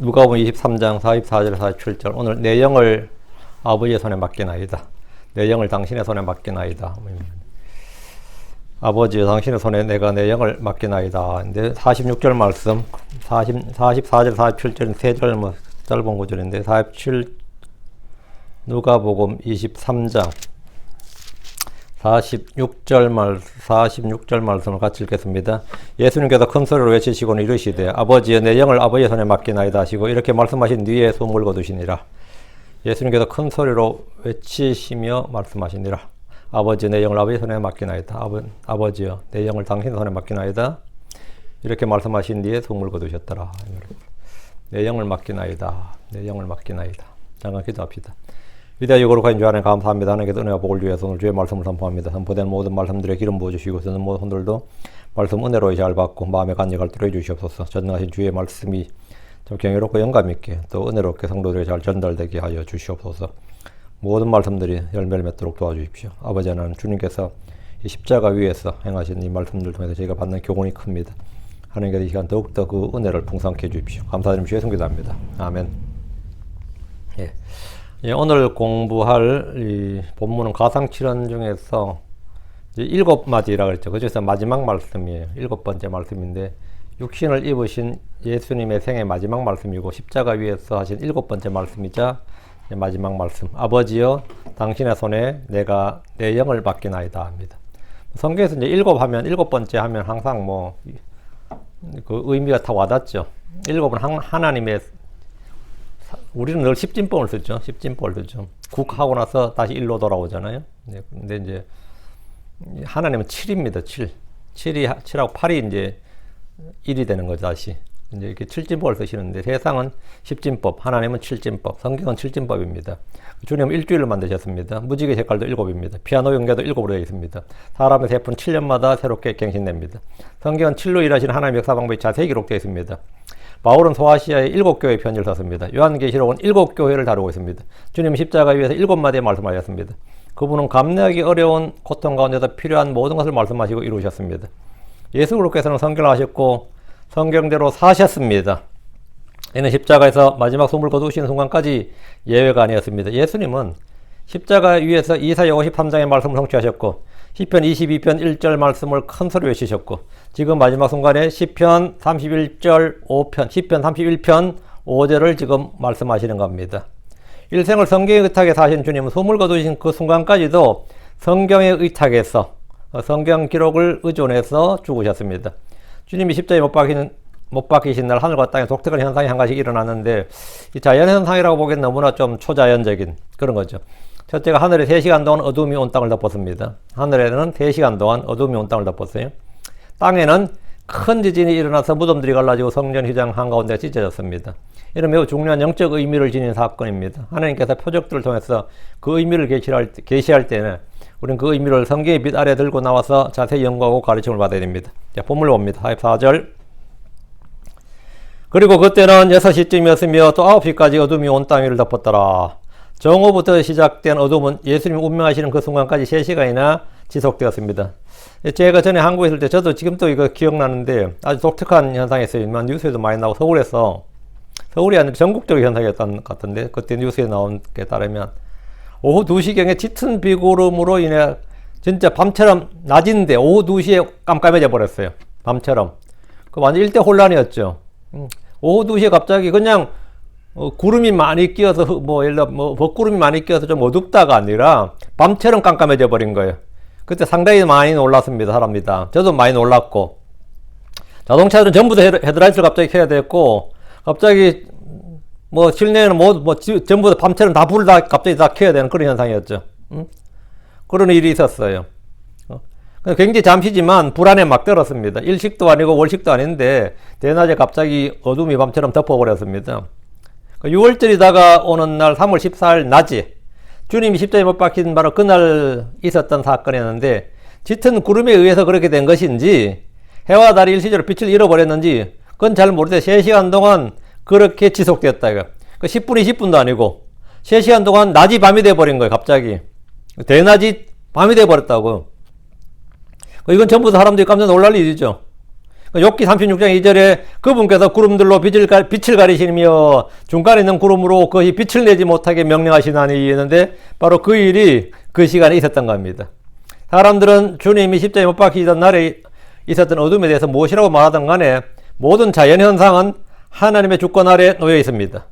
누가복음 23장 44절 47절 오늘 내 영을 아버지의 손에 맡기나이다. 내 영을 당신의 손에 맡기나이다. 아버지여 당신의 손에 내가 내 영을 맡기나이다. 근데 46절 말씀 44절 47절은 3절 뭐 짧은 구절인데 47 누가복음 23장 46절 말씀을 같이 읽겠습니다. 예수님께서 큰 소리로 외치시고는 이르시되 아버지여 내 영을 아버지의 손에 맡기나이다 하시고 이렇게 말씀하신 뒤에 숨을 거두시니라. 예수님께서 큰 소리로 외치시며 말씀하시니라. 아버지여 내 영을 아버지의 손에 맡기나이다. 아버지여 내 영을 당신의 손에 맡기나이다. 이렇게 말씀하신 뒤에 숨을 거두셨더라. 내 영을 맡기나이다. 내 영을 맡기나이다. 잠깐 기도합시다. 위대하고 거룩하신 주 하나님 감사합니다. 하나님께서 은혜와 복을 위해서 오늘 주의 말씀을 선포합니다. 선포된 모든 말씀들에 기름 부어주시고 저는 모든 손들도 말씀 은혜로 잘 받고 마음의 간직을 뚫어 주시옵소서. 전능하신 주의 말씀이 좀 경이롭고 영감 있게 또 은혜롭게 성도들에게 잘 전달되게 하여 주시옵소서. 모든 말씀들이 열매를 맺도록 도와주십시오. 아버지 하나님 주님께서 이 십자가 위에서 행하신 이 말씀들 통해서 저희가 받는 교훈이 큽니다. 하나님께서 이 시간 더욱더 그 은혜를 풍성케 해 주십시오. 감사드리며 주의 성기도합니다. 아멘. 예, 오늘 공부할 이 본문은 가상칠언 중에서 7마디라고 그랬죠. 그 중에서 마지막 말씀이에요. 7번째 말씀인데 육신을 입으신 예수님의 생애 마지막 말씀이고 십자가 위에서 하신 7번째 말씀이자 마지막 말씀. 아버지여 당신의 손에 내가 내 영을 맡기나이다 합니다. 성경에서 이제 7하면 7번째 하면 항상 뭐 그 의미가 다 와닿죠. 7은 하나님의 우리는 늘 십진법을 쓰죠. 십진법을 쓰죠. 국하고 나서 다시 1로 돌아오잖아요. 네, 근데 이제 하나님은 7입니다. 7하고 8이 이제 1이 되는 거죠. 다시 이제 이렇게 칠진법을 쓰시는데 세상은 십진법, 하나님은 칠진법, 성경은 칠진법입니다. 주님은 일주일을 만드셨습니다. 무지개 색깔도 7입니다. 피아노 연계도 7으로 되어 있습니다. 사람의 세포는 7년마다 새롭게 갱신됩니다. 성경은 7로 일하시는 하나님의 역사 방법이 자세히 기록되어 있습니다. 바울은 소아시아의 7교회 편지를 썼습니다. 요한계시록은 7교회를 다루고 있습니다. 주님 십자가 위에서 7마디의 말씀하셨습니다. 그분은 감내하기 어려운 고통 가운데서 필요한 모든 것을 말씀하시고 이루셨습니다. 예수 그리스도께서는 성경을 하셨고 성경대로 사셨습니다. 이는 십자가에서 마지막 숨을 거두시는 순간까지 예외가 아니었습니다. 예수님은 십자가 위에서 이사야 53장의 말씀을 성취하셨고 시편 22편 1절 말씀을 큰 소리 외치셨고 지금 마지막 순간에 시편 31절 5편, 시편 31편 5절을 지금 말씀하시는 겁니다. 일생을 성경에 의탁해 사신 주님은 숨을 거두신 그 순간까지도 성경에 의탁해서 성경 기록을 의존해서 죽으셨습니다. 주님이 십자가에 못 박히신 날 하늘과 땅에 독특한 현상이 한 가지 일어났는데 이 자연현상이라고 보기엔 너무나 좀 초자연적인 그런 거죠. 첫째가 하늘에 3시간 동안 어둠이 온 땅을 덮었습니다. 하늘에는 3시간 동안 어둠이 온 땅을 덮었어요. 땅에는 큰 지진이 일어나서 무덤들이 갈라지고 성전 휘장 한가운데가 찢어졌습니다. 이런 매우 중요한 영적 의미를 지닌 사건입니다. 하나님께서 표적들을 통해서 그 의미를 계시할 때는 우리는 그 의미를 성경의 빛 아래 들고 나와서 자세히 연구하고 가르침을 받아야 됩니다. 자, 본문을 봅니다. 44절. 그리고 그때는 6시쯤이었으며 또 9시까지 어둠이 온 땅 위를 덮었더라. 정오부터 시작된 어둠은 예수님이 운명하시는 그 순간까지 3시간이나 지속되었습니다. 제가 전에 한국에 있을 때 저도 지금도 이거 기억나는데 아주 독특한 현상이었어요. 뉴스에도 많이 나오고 서울이 아니라 전국적인 현상이었던 것 같은데 그때 뉴스에 나온 게 따르면 오후 2시경에 짙은 비구름으로 인해 진짜 밤처럼 낮인데 오후 2시에 깜깜해져 버렸어요. 밤처럼. 그 완전 일대 혼란이었죠. 오후 2시에 갑자기 그냥 구름이 많이 끼어서 예를 들어 먹구름이 많이 끼어서 좀 어둡다가 아니라 밤처럼 깜깜해져 버린 거예요. 그때 상당히 많이 놀랐습니다. 사람들이 다. 저도 많이 놀랐고 자동차들은 전부 다 헤드라이트를 갑자기 켜야 됐고 갑자기 실내에는 전부 다 밤처럼 다 불을 다 갑자기 다 켜야 되는 그런 현상이었죠. 그런 일이 있었어요. 굉장히 잠시지만 불안에 막 들었습니다. 일식도 아니고 월식도 아닌데 대낮에 갑자기 어둠이 밤처럼 덮어버렸습니다. 6월절이 다가오는 날 3월 14일 낮에 주님이 십자가에 못 박힌 바로 그날 있었던 사건이었는데 짙은 구름에 의해서 그렇게 된 것인지 해와 달이 일시적으로 빛을 잃어버렸는지 그건 잘 모르는데 3시간 동안 그렇게 지속되었다. 이거. 10분, 20분도 아니고 3시간 동안 낮이 밤이 돼버린 거예요. 갑자기. 대낮이 밤이 돼버렸다고. 이건 전부 다 사람들이 깜짝 놀랄 일이죠. 욥기 36장 2절에 그분께서 구름들로 빛을 가리시며 중간에 있는 구름으로 그것이 빛을 내지 못하게 명령하시나니 했는데 바로 그 일이 그 시간에 있었던 겁니다. 사람들은 주님이 십자가에 못 박히던 날에 있었던 어둠에 대해서 무엇이라고 말하든 간에 모든 자연현상은 하나님의 주권 아래 놓여 있습니다.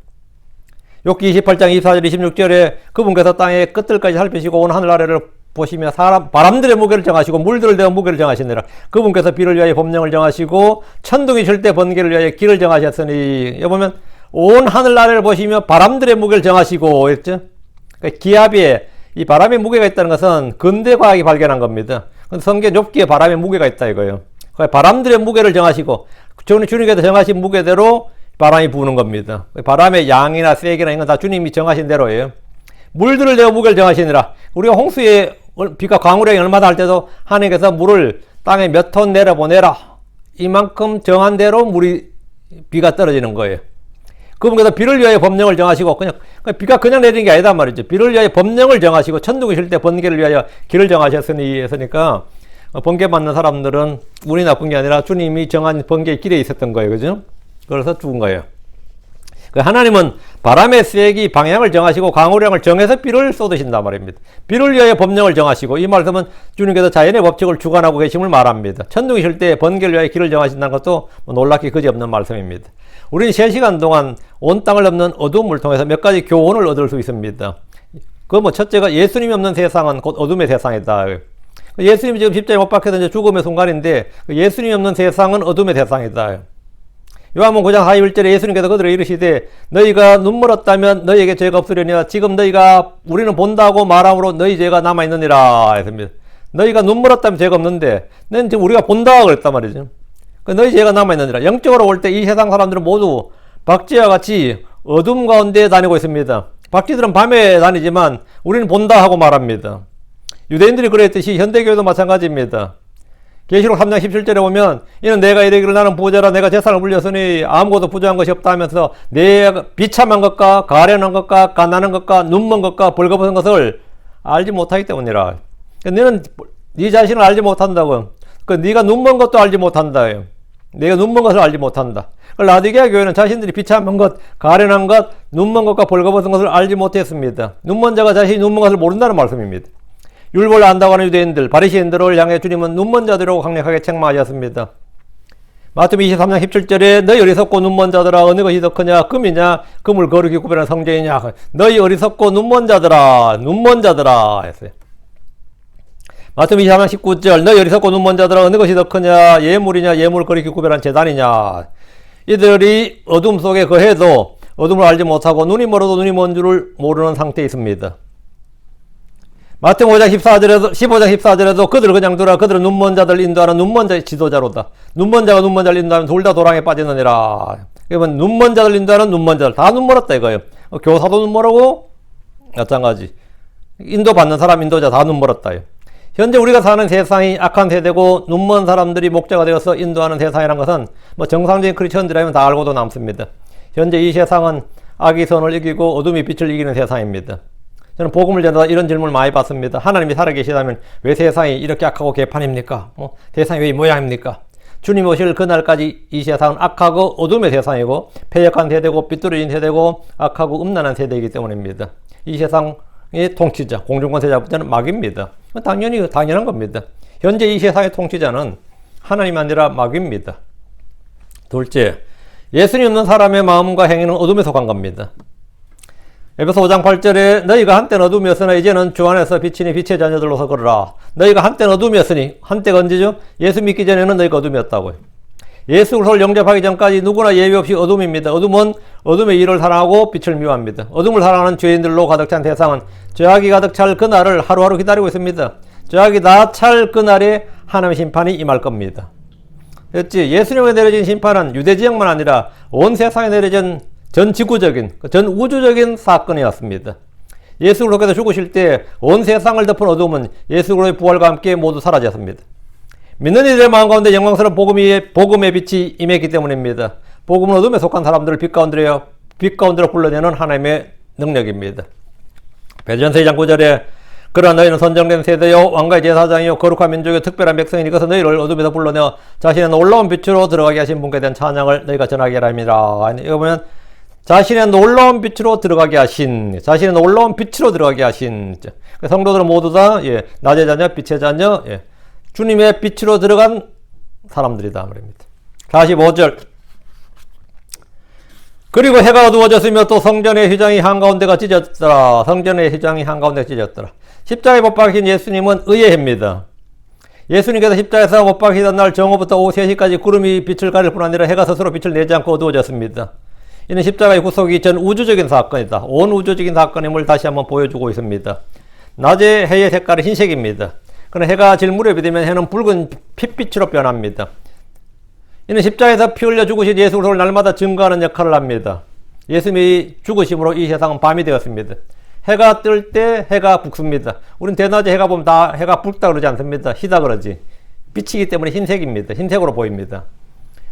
욥기 28장 24절 26절에 그분께서 땅의 끝들까지 살피시고 온 하늘 아래를 보시며 바람들의 무게를 정하시고 물들을 대한 무게를 정하시느라 그분께서 비를 위하여 법령을 정하시고 천둥이 칠 때 번개를 위하여 길을 정하셨으니 여기 보면 온 하늘 아래를 보시며 바람들의 무게를 정하시고 했죠. 그러니까 기압에 이 바람의 무게가 있다는 것은 근대 과학이 발견한 겁니다. 성경 욥기에 바람의 무게가 있다 이거예요. 바람들의 무게를 정하시고 주님께서 정하신 무게대로 바람이 부는 겁니다. 바람의 양이나 세기나 이건 다 주님이 정하신 대로예요. 물들을 내어 무게를 정하시니라. 우리가 홍수에 비가 강우량이 얼마나 할 때도 하나님께서 물을 땅에 몇 톤 내려보내라. 이만큼 정한 대로 비가 떨어지는 거예요. 그분께서 비를 위하여 법령을 정하시고 비가 그냥 내리는 게 아니다 말이죠. 비를 위하여 법령을 정하시고 천둥이 칠 때 번개를 위하여 길을 정하셨으니 했으니까 번개 맞는 사람들은 운이 나쁜 게 아니라 주님이 정한 번개의 길에 있었던 거예요. 그죠? 그래서 죽은 거예요. 하나님은 바람의 세기 방향을 정하시고 강우량을 정해서 비를 쏟으신단 말입니다. 비를 위하여 법령을 정하시고 이 말씀은 주님께서 자연의 법칙을 주관하고 계심을 말합니다. 천둥이 칠 때 번개를 위하여 길을 정하신다는 것도 놀랍기 그지없는 말씀입니다. 우리는 3시간 동안 온 땅을 덮는 어둠을 통해서 몇 가지 교훈을 얻을 수 있습니다. 첫째가 예수님이 없는 세상은 곧 어둠의 세상이다. 예수님이 지금 십자가에 못 박혀서 이제 죽음의 순간인데 예수님이 없는 세상은 어둠의 세상이다. 요한복음 9장 41절에 예수님께서 그들에게 이르시되 너희가 눈물었다면 너희에게 죄가 없으려니와 지금 우리는 본다고 말함으로 너희 죄가 남아있느니라 했습니다. 너희가 눈물었다면 죄가 없는데 너는 지금 우리가 본다고 그랬단 말이죠. 너희 죄가 남아있느니라. 영적으로 볼 때 이 세상 사람들은 모두 박쥐와 같이 어둠 가운데 다니고 있습니다. 박쥐들은 밤에 다니지만 우리는 본다 하고 말합니다. 유대인들이 그랬듯이 현대교회도 마찬가지입니다. 계시록 3장 17절에 보면 이는 내가 이르기를 나는 부자라 내가 재산을 물렸으니 아무것도 부족한 것이 없다 하면서 내가 비참한 것과 가련한 것과 가난한 것과 눈먼 것과 벌거벗은 것을 알지 못하기 때문이라. 너는 네 자신을 알지 못한다고. 네가 눈먼 것도 알지 못한다. 내가 눈먼 것을 알지 못한다. 라디게아 교회는 자신들이 비참한 것, 가련한 것, 눈먼 것과 벌거벗은 것을 알지 못했습니다. 눈먼 자가 자신이 눈먼 것을 모른다는 말씀입니다. 율법을 안다고 하는 유대인들, 바리새인들을 향해 주님은 눈먼 자들이라고 강력하게 책망하셨습니다. 마태복음 23장 17절에 너희 어리석고 눈먼 자들아 어느 것이 더 크냐 금이냐 금을 거룩히 구별하는 성전이냐 너희 어리석고 눈먼 자들아 했어요. 마태복음 23장 19절 너희 어리석고 눈먼 자들아 어느 것이 더 크냐 예물이냐 예물을 거룩히 구별하는 제단이냐. 이들이 어둠 속에 거해도 어둠을 알지 못하고 눈이 멀어도 눈이 먼 줄을 모르는 상태에 있습니다. 마태복음 15장 14절에도 그들을 그냥 두라 그들은 눈먼 자들 인도하는 눈먼 자의 지도자로다. 눈먼 자가 눈먼 자를 인도하면 둘 다 도랑에 빠지느니라. 그러면 눈먼 자들 인도하는 눈먼 자들 다 눈멀었다 이거예요. 교사도 눈멀고 마찬가지. 인도받는 사람 인도자 다 눈멀었다. 현재 우리가 사는 세상이 악한 세대고 눈먼 사람들이 목자가 되어서 인도하는 세상이라는 것은 정상적인 크리스천들이라면 다 알고도 남습니다. 현재 이 세상은 악이 선을 이기고 어둠이 빛을 이기는 세상입니다. 저는 복음을 전하다 이런 질문을 많이 받습니다. 하나님이 살아계시다면 왜 세상이 이렇게 악하고 개판입니까? 세상이 왜 이 모양입니까? 주님 오실 그날까지 이 세상은 악하고 어둠의 세상이고 패역한 세대고 삐뚤어진 세대고 악하고 음란한 세대이기 때문입니다. 이 세상의 통치자, 공중권 세자부터는 마귀입니다. 당연한 겁니다. 현재 이 세상의 통치자는 하나님이 아니라 마귀입니다. 둘째, 예수님 없는 사람의 마음과 행위는 어둠에 속한 겁니다. 에베소 5장 8절에 너희가 한때는 어둠이었으나 이제는 주 안에서 빛이니 빛의 자녀들로서 걸으라. 너희가 한때는 어둠이었으니 한때가 언제죠? 예수 믿기 전에는 너희가 어둠이었다고요. 예수 그리스도를 영접하기 전까지 누구나 예외 없이 어둠입니다. 어둠은 어둠의 일을 사랑하고 빛을 미워합니다. 어둠을 사랑하는 죄인들로 가득 찬 세상은 죄악이 가득 찰 그날을 하루하루 기다리고 있습니다. 죄악이 다 찰 그날에 하나님의 심판이 임할 겁니다. 그렇지? 예수님에 내려진 심판은 유대 지역만 아니라 온 세상에 내려진 전 지구적인, 전 우주적인 사건이었습니다. 예수 그리스도께서 죽으실 때 온 세상을 덮은 어둠은 예수 그리스도의 부활과 함께 모두 사라졌습니다. 믿는 이들의 마음 가운데 영광스러운 복음의 빛이 임했기 때문입니다. 복음은 어둠에 속한 사람들을 빛 가운데로 불러내는 하나님의 능력입니다. 베드로전서 2장 9절에 그러나 너희는 선정된 세대요 왕가의 제사장이요 거룩한 민족이요 특별한 백성이니 이것은 너희를 어둠에서 불러내어 자신의 놀라운 빛으로 들어가게 하신 분께 대한 찬양을 너희가 전하게 하라 함이라. 이거 보면 자신의 놀라운 빛으로 들어가게 하신, 자신의 놀라운 빛으로 들어가게 하신 성도들은 모두 다 낮의 자녀, 빛의 자녀, 주님의 빛으로 들어간 사람들이다 말입니다. 45절. 그리고 해가 어두워졌으며 또 성전의 휘장이 한가운데가 찢어졌더라. 성전의 휘장이 한가운데가 찢어졌더라. 십자가에 못 박힌 예수님은 의의 해입니다. 예수님께서 십자가에서 못 박히던 날 정오부터 오후 3시까지 구름이 빛을 가릴 뿐 아니라 해가 스스로 빛을 내지 않고 어두워졌습니다. 이는 십자가의 구속이 전 우주적인 사건이다. 온 우주적인 사건임을 다시 한번 보여주고 있습니다. 낮에 해의 색깔은 흰색입니다. 그러나 해가 질 무렵이 되면 해는 붉은 핏빛으로 변합니다. 이는 십자가에서 피 흘려 죽으신 예수 그리스도를 날마다 증거하는 역할을 합니다. 예수님이 죽으심으로 이 세상은 밤이 되었습니다. 해가 뜰 때 해가 붉습니다. 우린 대낮에 해가 보면 다 해가 붉다 그러지 않습니다. 희다 그러지. 빛이기 때문에 흰색입니다. 흰색으로 보입니다.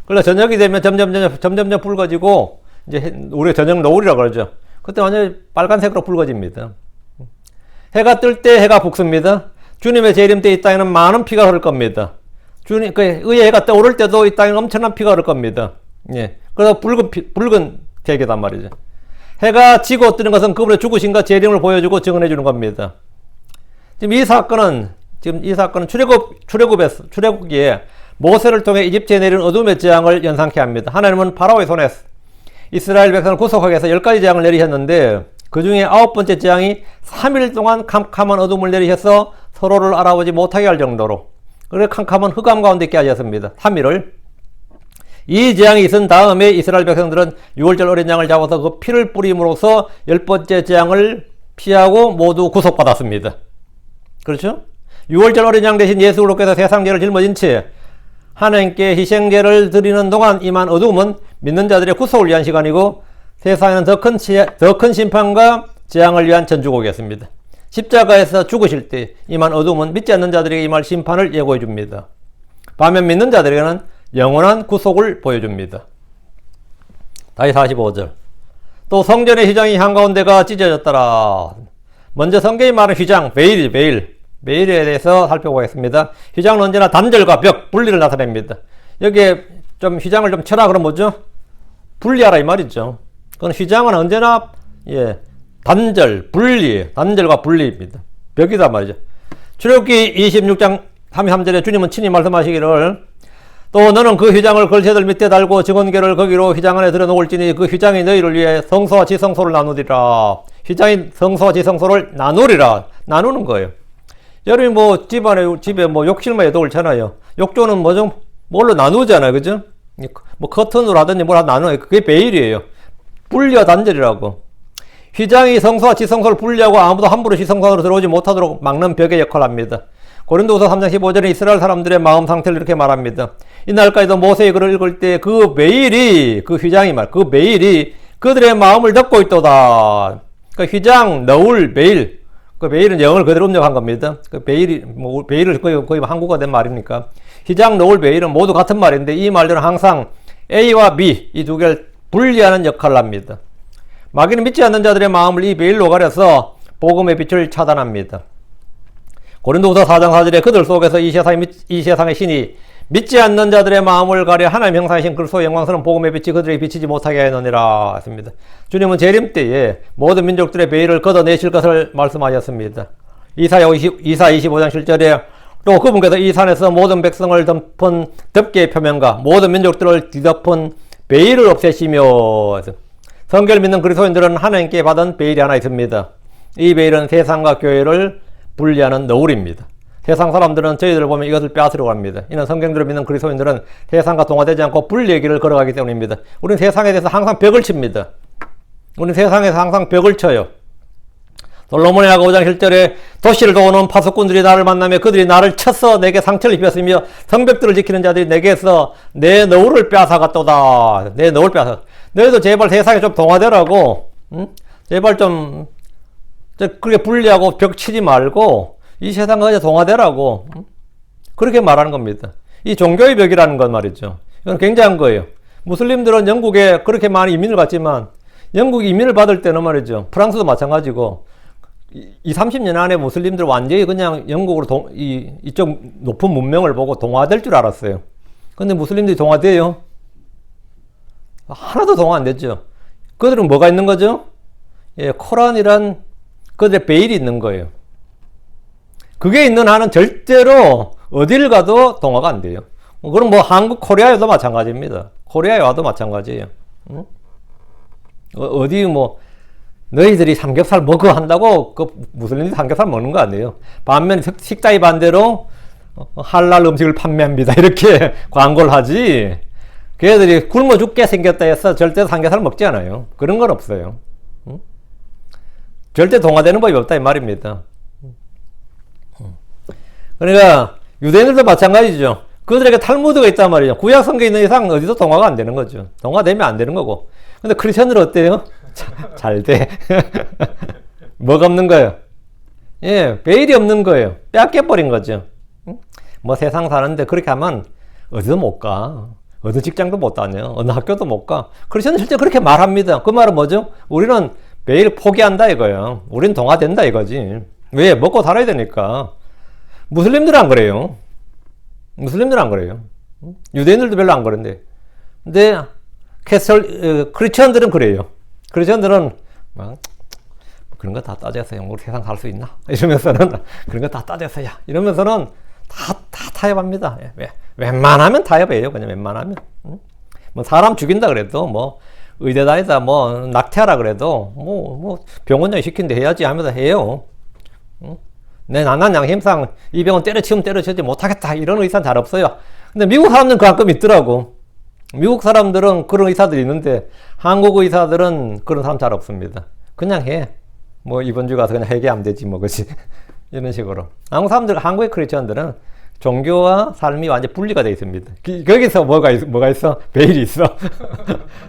그래서 저녁이 되면 점점 붉어지고 이제 우리가 저녁 노을이라고 그러죠. 그때 완전히 빨간색으로 붉어집니다. 해가 뜰 때 해가 붉습니다. 주님의 재림 때 이 땅에는 많은 피가 흐를 겁니다. 주님, 의의 해가 떠오를 때도 이 땅에는 엄청난 피가 흐를 겁니다. 그래서 붉은 색이단 말이죠. 해가 지고 뜨는 것은 그분의 죽으심과 재림을 보여주고 증언해 주는 겁니다. 지금 이 사건은 출애굽기에 모세를 통해 이집트에 내린 어둠의 재앙을 연상케 합니다. 하나님은 파라오의 손에 이스라엘 백성을 구속하기 위해서 10가지 재앙을 내리셨는데 그 중에 9번째 재앙이 3일 동안 캄캄한 어둠을 내리셔서 서로를 알아보지 못하게 할 정도로 그래 캄캄한 흑암 가운데 있게 하셨습니다. 3일을. 이 재앙이 있은 다음에 이스라엘 백성들은 6월절 어린 양을 잡아서 그 피를 뿌림으로써 10번째 재앙을 피하고 모두 구속받았습니다. 그렇죠? 6월절 어린 양 대신 예수 그리스도께서 세상 죄를 짊어진 채 하나님께 희생제를 드리는 동안 임한 어둠은 믿는 자들의 구속을 위한 시간이고 세상에는 더 큰 심판과 재앙을 위한 전주곡이었습니다. 십자가에서 죽으실 때 임한 어둠은 믿지 않는 자들에게 임할 심판을 예고해 줍니다. 반면 믿는 자들에게는 영원한 구속을 보여줍니다. 다시 45절. 또 성전의 휘장이 한가운데가 찢어졌더라. 먼저 성경이 말하는 휘장, 베일이죠, 베일. 베일에 대해서 살펴보겠습니다. 휘장은 언제나 단절과 벽, 분리를 나타냅니다. 여기에 좀 휘장을 좀 쳐라 그러면 뭐죠? 분리하라 이 말이죠. 그건 휘장은 언제나 단절, 분리, 단절과 분리입니다. 벽이다 말이죠. 출애굽기 26장 33절에 주님은 친히 말씀하시기를 또 너는 그 휘장을 걸새들 밑에 달고 증언궤를 거기로 휘장 안에 들여놓을지니 그 휘장이 너희를 위해 성소와 지성소를 나누리라. 휘장이 성소와 지성소를 나누리라. 나누는 거예요. 여러분이 집에 욕실만 해도 옳잖아요. 욕조는 뭘로 나누잖아요. 그죠? 커튼으로 하든지 뭘 나누어요. 그게 베일이에요. 분리와 단절이라고. 휘장이 성소와 지성소를 분리하고 아무도 함부로 지성소 안으로 들어오지 못하도록 막는 벽의 역할을 합니다. 고린도후서 3장 15절에 이스라엘 사람들의 마음 상태를 이렇게 말합니다. 이날까지도 모세의 글을 읽을 때 그 베일이, 그 베일이 그들의 마음을 덮고 있도다. 그 휘장, 너울, 베일. 그 베일은 영어를 그대로 음력한 겁니다. 그 베일을 거의 한국어 된 말입니까? 휘장, 너울, 베일은 모두 같은 말인데 이 말들은 항상 A와 B, 이 두 개를 분리하는 역할을 합니다. 마귀는 믿지 않는 자들의 마음을 이 베일로 가려서 복음의 빛을 차단합니다. 고린도후서 4장 4절에 그들 속에서 이 세상의 신이 믿지 않는 자들의 마음을 가려 하나님 형상이신 그리스도의 영광스러운 복음의 빛이 그들에게 비치지 못하게 하느니라 했습니다. 주님은 재림 때에 모든 민족들의 베일을 걷어내실 것을 말씀하셨습니다. 이사 25장 7절에 또 그분께서 이 산에서 모든 백성을 덮은 덮개의 표면과 모든 민족들을 뒤덮은 베일을 없애시며 성경을 믿는 그리스도인들은 하나님께 받은 베일이 하나 있습니다. 이 베일은 세상과 교회를 분리하는 너울입니다. 세상 사람들은 저희들을 보면 이것을 빼앗으려고 합니다. 이는 성경들을 믿는 그리스도인들은 세상과 동화되지 않고 분리의 길을 걸어가기 때문입니다. 우리는 세상에 대해서 항상 벽을 칩니다. 우리는 세상에서 항상 벽을 쳐요. 솔로몬의 하가 5장 7절에 도시를 도우는 파수꾼들이 나를 만나며 그들이 나를 쳐서 내게 상처를 입혔으며 성벽들을 지키는 자들이 내게서 내 너울을 빼앗아갔도다. 내 너울 빼앗아. 너희도 제발 세상에 좀 동화되라고, 제발 좀 그렇게 분리하고 벽 치지 말고 이 세상과 그냥 동화되라고, 그렇게 말하는 겁니다. 이 종교의 벽이라는 건 말이죠. 이건 굉장한 거예요. 무슬림들은 영국에 그렇게 많은 이민을 갔지만 영국이 이민을 받을 때는 말이죠. 프랑스도 마찬가지고 30년 안에 무슬림들 완전히 그냥 영국으로 이쪽 높은 문명을 보고 동화될 줄 알았어요. 근데 무슬림들이 동화돼요? 하나도 동화 안 됐죠. 그들은 뭐가 있는 거죠? 예, 코란이란 그들의 베일이 있는 거예요. 그게 있는 한은 절대로 어딜 가도 동화가 안 돼요. 그럼 뭐 한국, 코리아에도 마찬가지입니다. 코리아에 와도 마찬가지예요. 응? 어디 뭐 너희들이 삼겹살 먹어 한다고 그 무슬림들이 삼겹살 먹는 거 아니에요. 반면 식자의 반대로 할랄 음식을 판매합니다. 이렇게 광고를 하지. 걔들이 굶어 죽게 생겼다 해서 절대 삼겹살 먹지 않아요. 그런 건 없어요. 응? 절대 동화되는 법이 없다 이 말입니다. 그러니까 유대인들도 마찬가지죠. 그들에게 탈무드가 있단 말이죠. 구약 성경에 있는 이상 어디서 동화가 안 되는 거죠. 동화되면 안 되는 거고. 근데 크리스천들은 어때요? 잘 돼. 뭐가 없는 거예요? 예, 베일이 없는 거예요. 빼앗겨버린 거죠. 뭐 세상 사는데 그렇게 하면 어디도 못 가. 어느 직장도 못 다녀. 어느 학교도 못 가. 크리스천은 실제 그렇게 말합니다. 그 말은 뭐죠? 우리는 베일 포기한다 이거예요. 우린 동화된다 이거지. 왜? 먹고 살아야 되니까. 무슬림들은 안 그래요. 무슬림들은 안 그래요. 유대인들도 별로 안 그런데. 근데 크리스천들은 그래요. 크리스천들은 막 그런 거 다 따져서야 우리 세상 살 수 있나? 이러면서는 그런 거 다 따져서야 이러면서는 다 타협합니다. 왜? 웬만하면 타협해요. 그냥 웬만하면. 뭐 사람 죽인다 그래도 뭐 의대 다니다 뭐 낙태하라 그래도 뭐 병원장 시킨데 해야지 하면서 해요. 내 난난 양심상 이 병원 때려치우면 때려치우지 못하겠다 이런 의사는 잘 없어요. 근데 미국 사람들은 그 가끔 있더라고. 미국 사람들은 그런 의사들이 있는데 한국 의사들은 그런 사람 잘 없습니다. 그냥 해. 뭐 이번 주 가서 그냥 해결하면 되지 뭐 그지. 이런 식으로. 한국 사람들, 한국의 크리스천들은 종교와 삶이 완전 분리가 되어 있습니다. 거기서 뭐가 있어? 베일이 있어.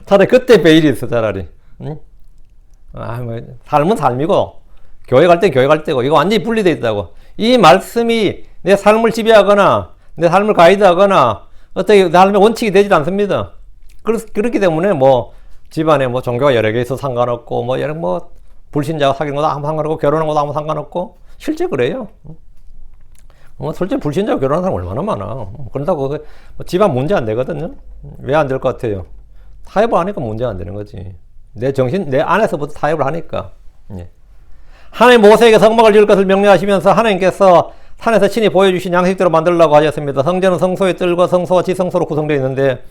차라리 그때 베일이 있어 차라리. 응? 뭐 삶은 삶이고 교회 갈 때 교회 갈 때고 이거 완전히 분리되어 있다고. 이 말씀이 내 삶을 지배하거나 내 삶을 가이드하거나 어떻게 삶의 원칙이 되지 않습니다. 그렇기 때문에 뭐 집안에 뭐 종교가 여러 개 있어 상관없고 뭐 여러 뭐 불신자가 사귀는 것도 아무 상관없고 결혼하는 것도 아무 상관없고 실제 그래요. 뭐 솔직히 불신자가 결혼하는 사람 얼마나 많아. 그런다고 뭐 집안 문제 안 되거든요. 왜 안 될 것 같아요? 타협을 하니까 문제가 안 되는 거지. 내 안에서부터 타협을 하니까. 예. 하나님 모세에게 성막을 지을 것을 명령하시면서 하나님께서 산에서 친히 보여주신 양식대로 만들라고 하셨습니다. 성전은 성소의 뜰과 성소와 지성소로 구성되어 있는데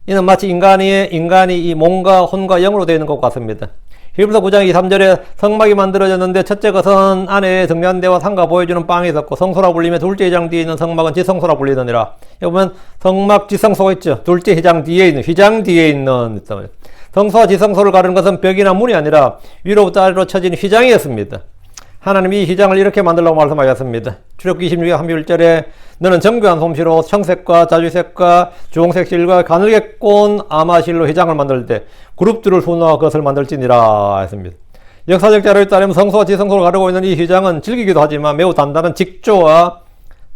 이는 마치 인간이 이 몸과 혼과 영으로 되어 있는 것 같습니다. 히브리서 9장 2, 3절에 성막이 만들어졌는데 첫째 것은 안에 등잔대와 상가 보여주는 빵이 있었고 성소라 불리며 둘째 회장 뒤에 있는 성막은 지성소라 불리느니라. 여기 보면 성막 지성소가 있죠. 둘째 휘장 뒤에 있는 성소와 지성소를 가르는 것은 벽이나 문이 아니라 위로부터 아래로 쳐진 휘장이었습니다. 하나님이 이 휘장을 이렇게 만들라고 말씀하셨습니다. 출애굽기 26장 31절에 너는 정교한 솜씨로 청색과 자주색과 주홍색 실과 가늘게 꼰 아마실로 휘장을 만들 때 그룹들을 수놓아 그것을 만들지니라 했습니다. 역사적 자료에 따르면 성소와 지성소를 가르고 있는 이 휘장은 질기기도 하지만 매우 단단한 직조와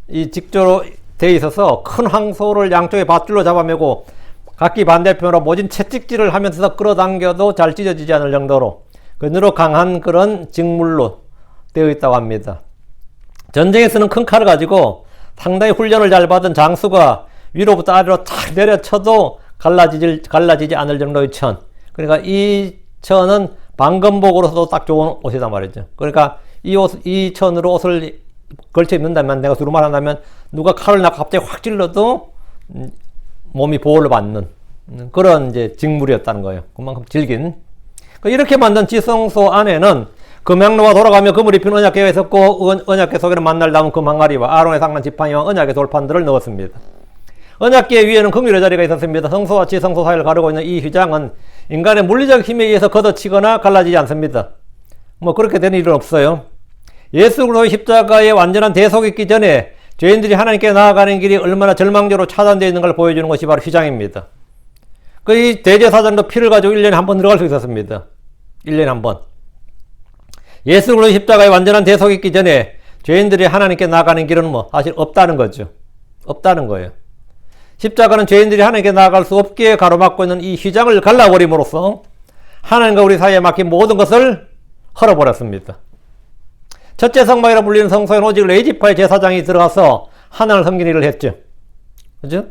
이 직조로 되어 있어서 큰 황소를 양쪽에 밧줄로 잡아매고 각기 반대편으로 모진 채찍질을 하면서 끌어당겨도 잘 찢어지지 않을 정도로 그대로 강한 그런 직물로 되어 있다고 합니다. 전쟁에 쓰는 큰 칼을 가지고 상당히 훈련을 잘 받은 장수가 위로부터 아래로 탁 내려쳐도 갈라지지 않을 정도의 천. 그러니까 이 천은 방검복으로서도 딱 좋은 옷이단 말이죠. 그러니까 이 천으로 옷을 걸쳐 입는다면, 내가 두루말 한다면 누가 칼을 나 갑자기 확 찔러도 몸이 보호를 받는 그런 이제 직물이었다는 거예요. 그만큼 질긴. 이렇게 만든 지성소 안에는 금향로가 돌아가며 금을 입힌 언약궤가 있었고 언약궤 속에는 만날 남은 금 항아리와 아론의 상난 지팡이와 언약궤 돌판들을 넣었습니다. 언약궤 위에는 금유의 자리가 있었습니다. 성소와 지성소 사이를 가르고 있는 이 휘장은 인간의 물리적 힘에 의해서 걷어치거나 갈라지지 않습니다. 뭐 그렇게 되는 일은 없어요. 예수 그리스도의 십자가의 완전한 대속이 있기 전에 죄인들이 하나님께 나아가는 길이 얼마나 절망적으로 차단되어 있는 걸 보여주는 것이 바로 휘장입니다. 이 대제사장도 피를 가지고 1년에 한 번 들어갈 수 있었습니다. 1년에 한 번. 예수 그리스도의 십자가의 완전한 대속이 있기 전에 죄인들이 하나님께 나아가는 길은 뭐 사실 없다는 거죠. 없다는 거예요. 십자가는 죄인들이 하나님께 나아갈 수 없게 가로막고 있는 이 휘장을 갈라버림으로써 하나님과 우리 사이에 막힌 모든 것을 헐어버렸습니다. 첫째 성막이라 불리는 성소에는 오직 레위지파의 제사장이 들어가서 하나님을 섬기는 일을 했죠. 그죠?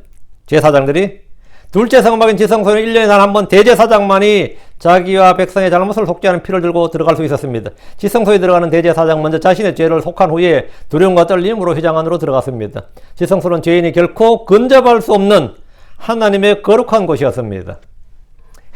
제사장들이. 둘째 성막인 지성소에는 1년에 단 한 번 대제사장만이 자기와 백성의 잘못을 속죄하는 피를 들고 들어갈 수 있었습니다. 지성소에 들어가는 대제사장 먼저 자신의 죄를 속한 후에 두려움과 떨림으로 휘장 안으로 들어갔습니다. 지성소는 죄인이 결코 근접할 수 없는 하나님의 거룩한 곳이었습니다.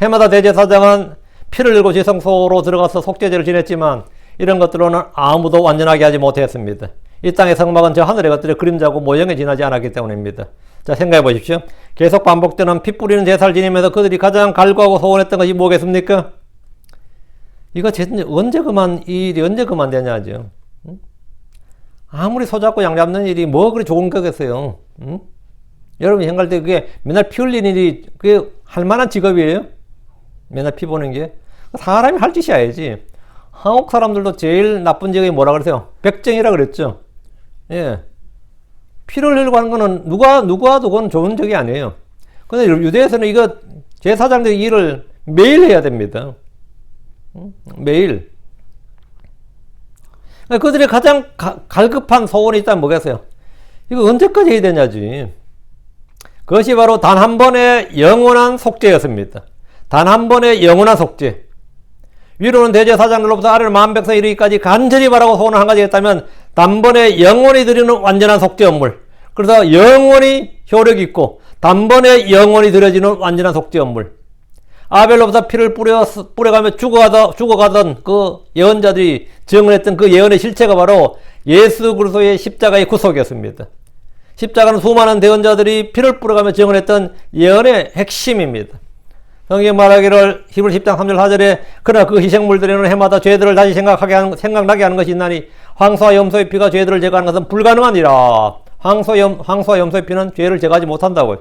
해마다 대제사장은 피를 들고 지성소로 들어가서 속죄제를 지냈지만 이런 것들로는 아무도 완전하게 하지 못했습니다. 이 땅의 성막은 저 하늘의 것들의 그림자고 모형에 지나지 않았기 때문입니다. 자, 생각해 보십시오. 계속 반복되는 피 뿌리는 제사를 지니면서 그들이 가장 갈구하고 소원했던 것이 뭐겠습니까? 이거 언제 그만 이 일이 언제 그만되냐죠. 응? 아무리 소잡고 양 잡는 일이 뭐 그리 좋은 거겠어요. 응? 여러분이 생각할 때 그게 맨날 피 흘리는 일이 그게 할 만한 직업이에요? 맨날 피 보는 게? 사람이 할 짓이 아니지. 한국 사람들도 제일 나쁜 직업이 뭐라 그러세요? 백정이라 그랬죠. 예. 피를 흘리고 하는 거는 누가 그건 좋은 적이 아니에요. 근데 유대에서는 이거 제사장들이 일을 매일 해야 됩니다. 매일. 그들의 가장 갈급한 소원이 있다면 뭐겠어요? 이거 언제까지 해야 되냐지. 그것이 바로 단 한 번의 영원한 속죄였습니다. 단 한 번의 영원한 속죄. 위로는 대제사장들로부터 아래로 만백성에 이르기까지 간절히 바라고 소원을 한 가지 했다면 단번에 영원히 드리는 완전한 속죄 업물. 그래서 영원히 효력이 있고 단번에 영원히 드려지는 완전한 속죄 업물. 아벨로부터 피를 뿌려가며 죽어가던 그 예언자들이 증언했던 그 예언의 실체가 바로 예수 그리스도의 십자가의 구속이었습니다. 십자가는 수많은 대언자들이 피를 뿌려가며 증언했던 예언의 핵심입니다. 성경 말하기를 히브리 10장 3절 4절에 그러나 그 희생물들에는 해마다 죄들을 다시 생각나게 하는 것이 있나니 황소와 염소의 피가 죄들을 제거하는 것은 불가능하니라. 황소와 염소의 피는 죄를 제거하지 못한다고요.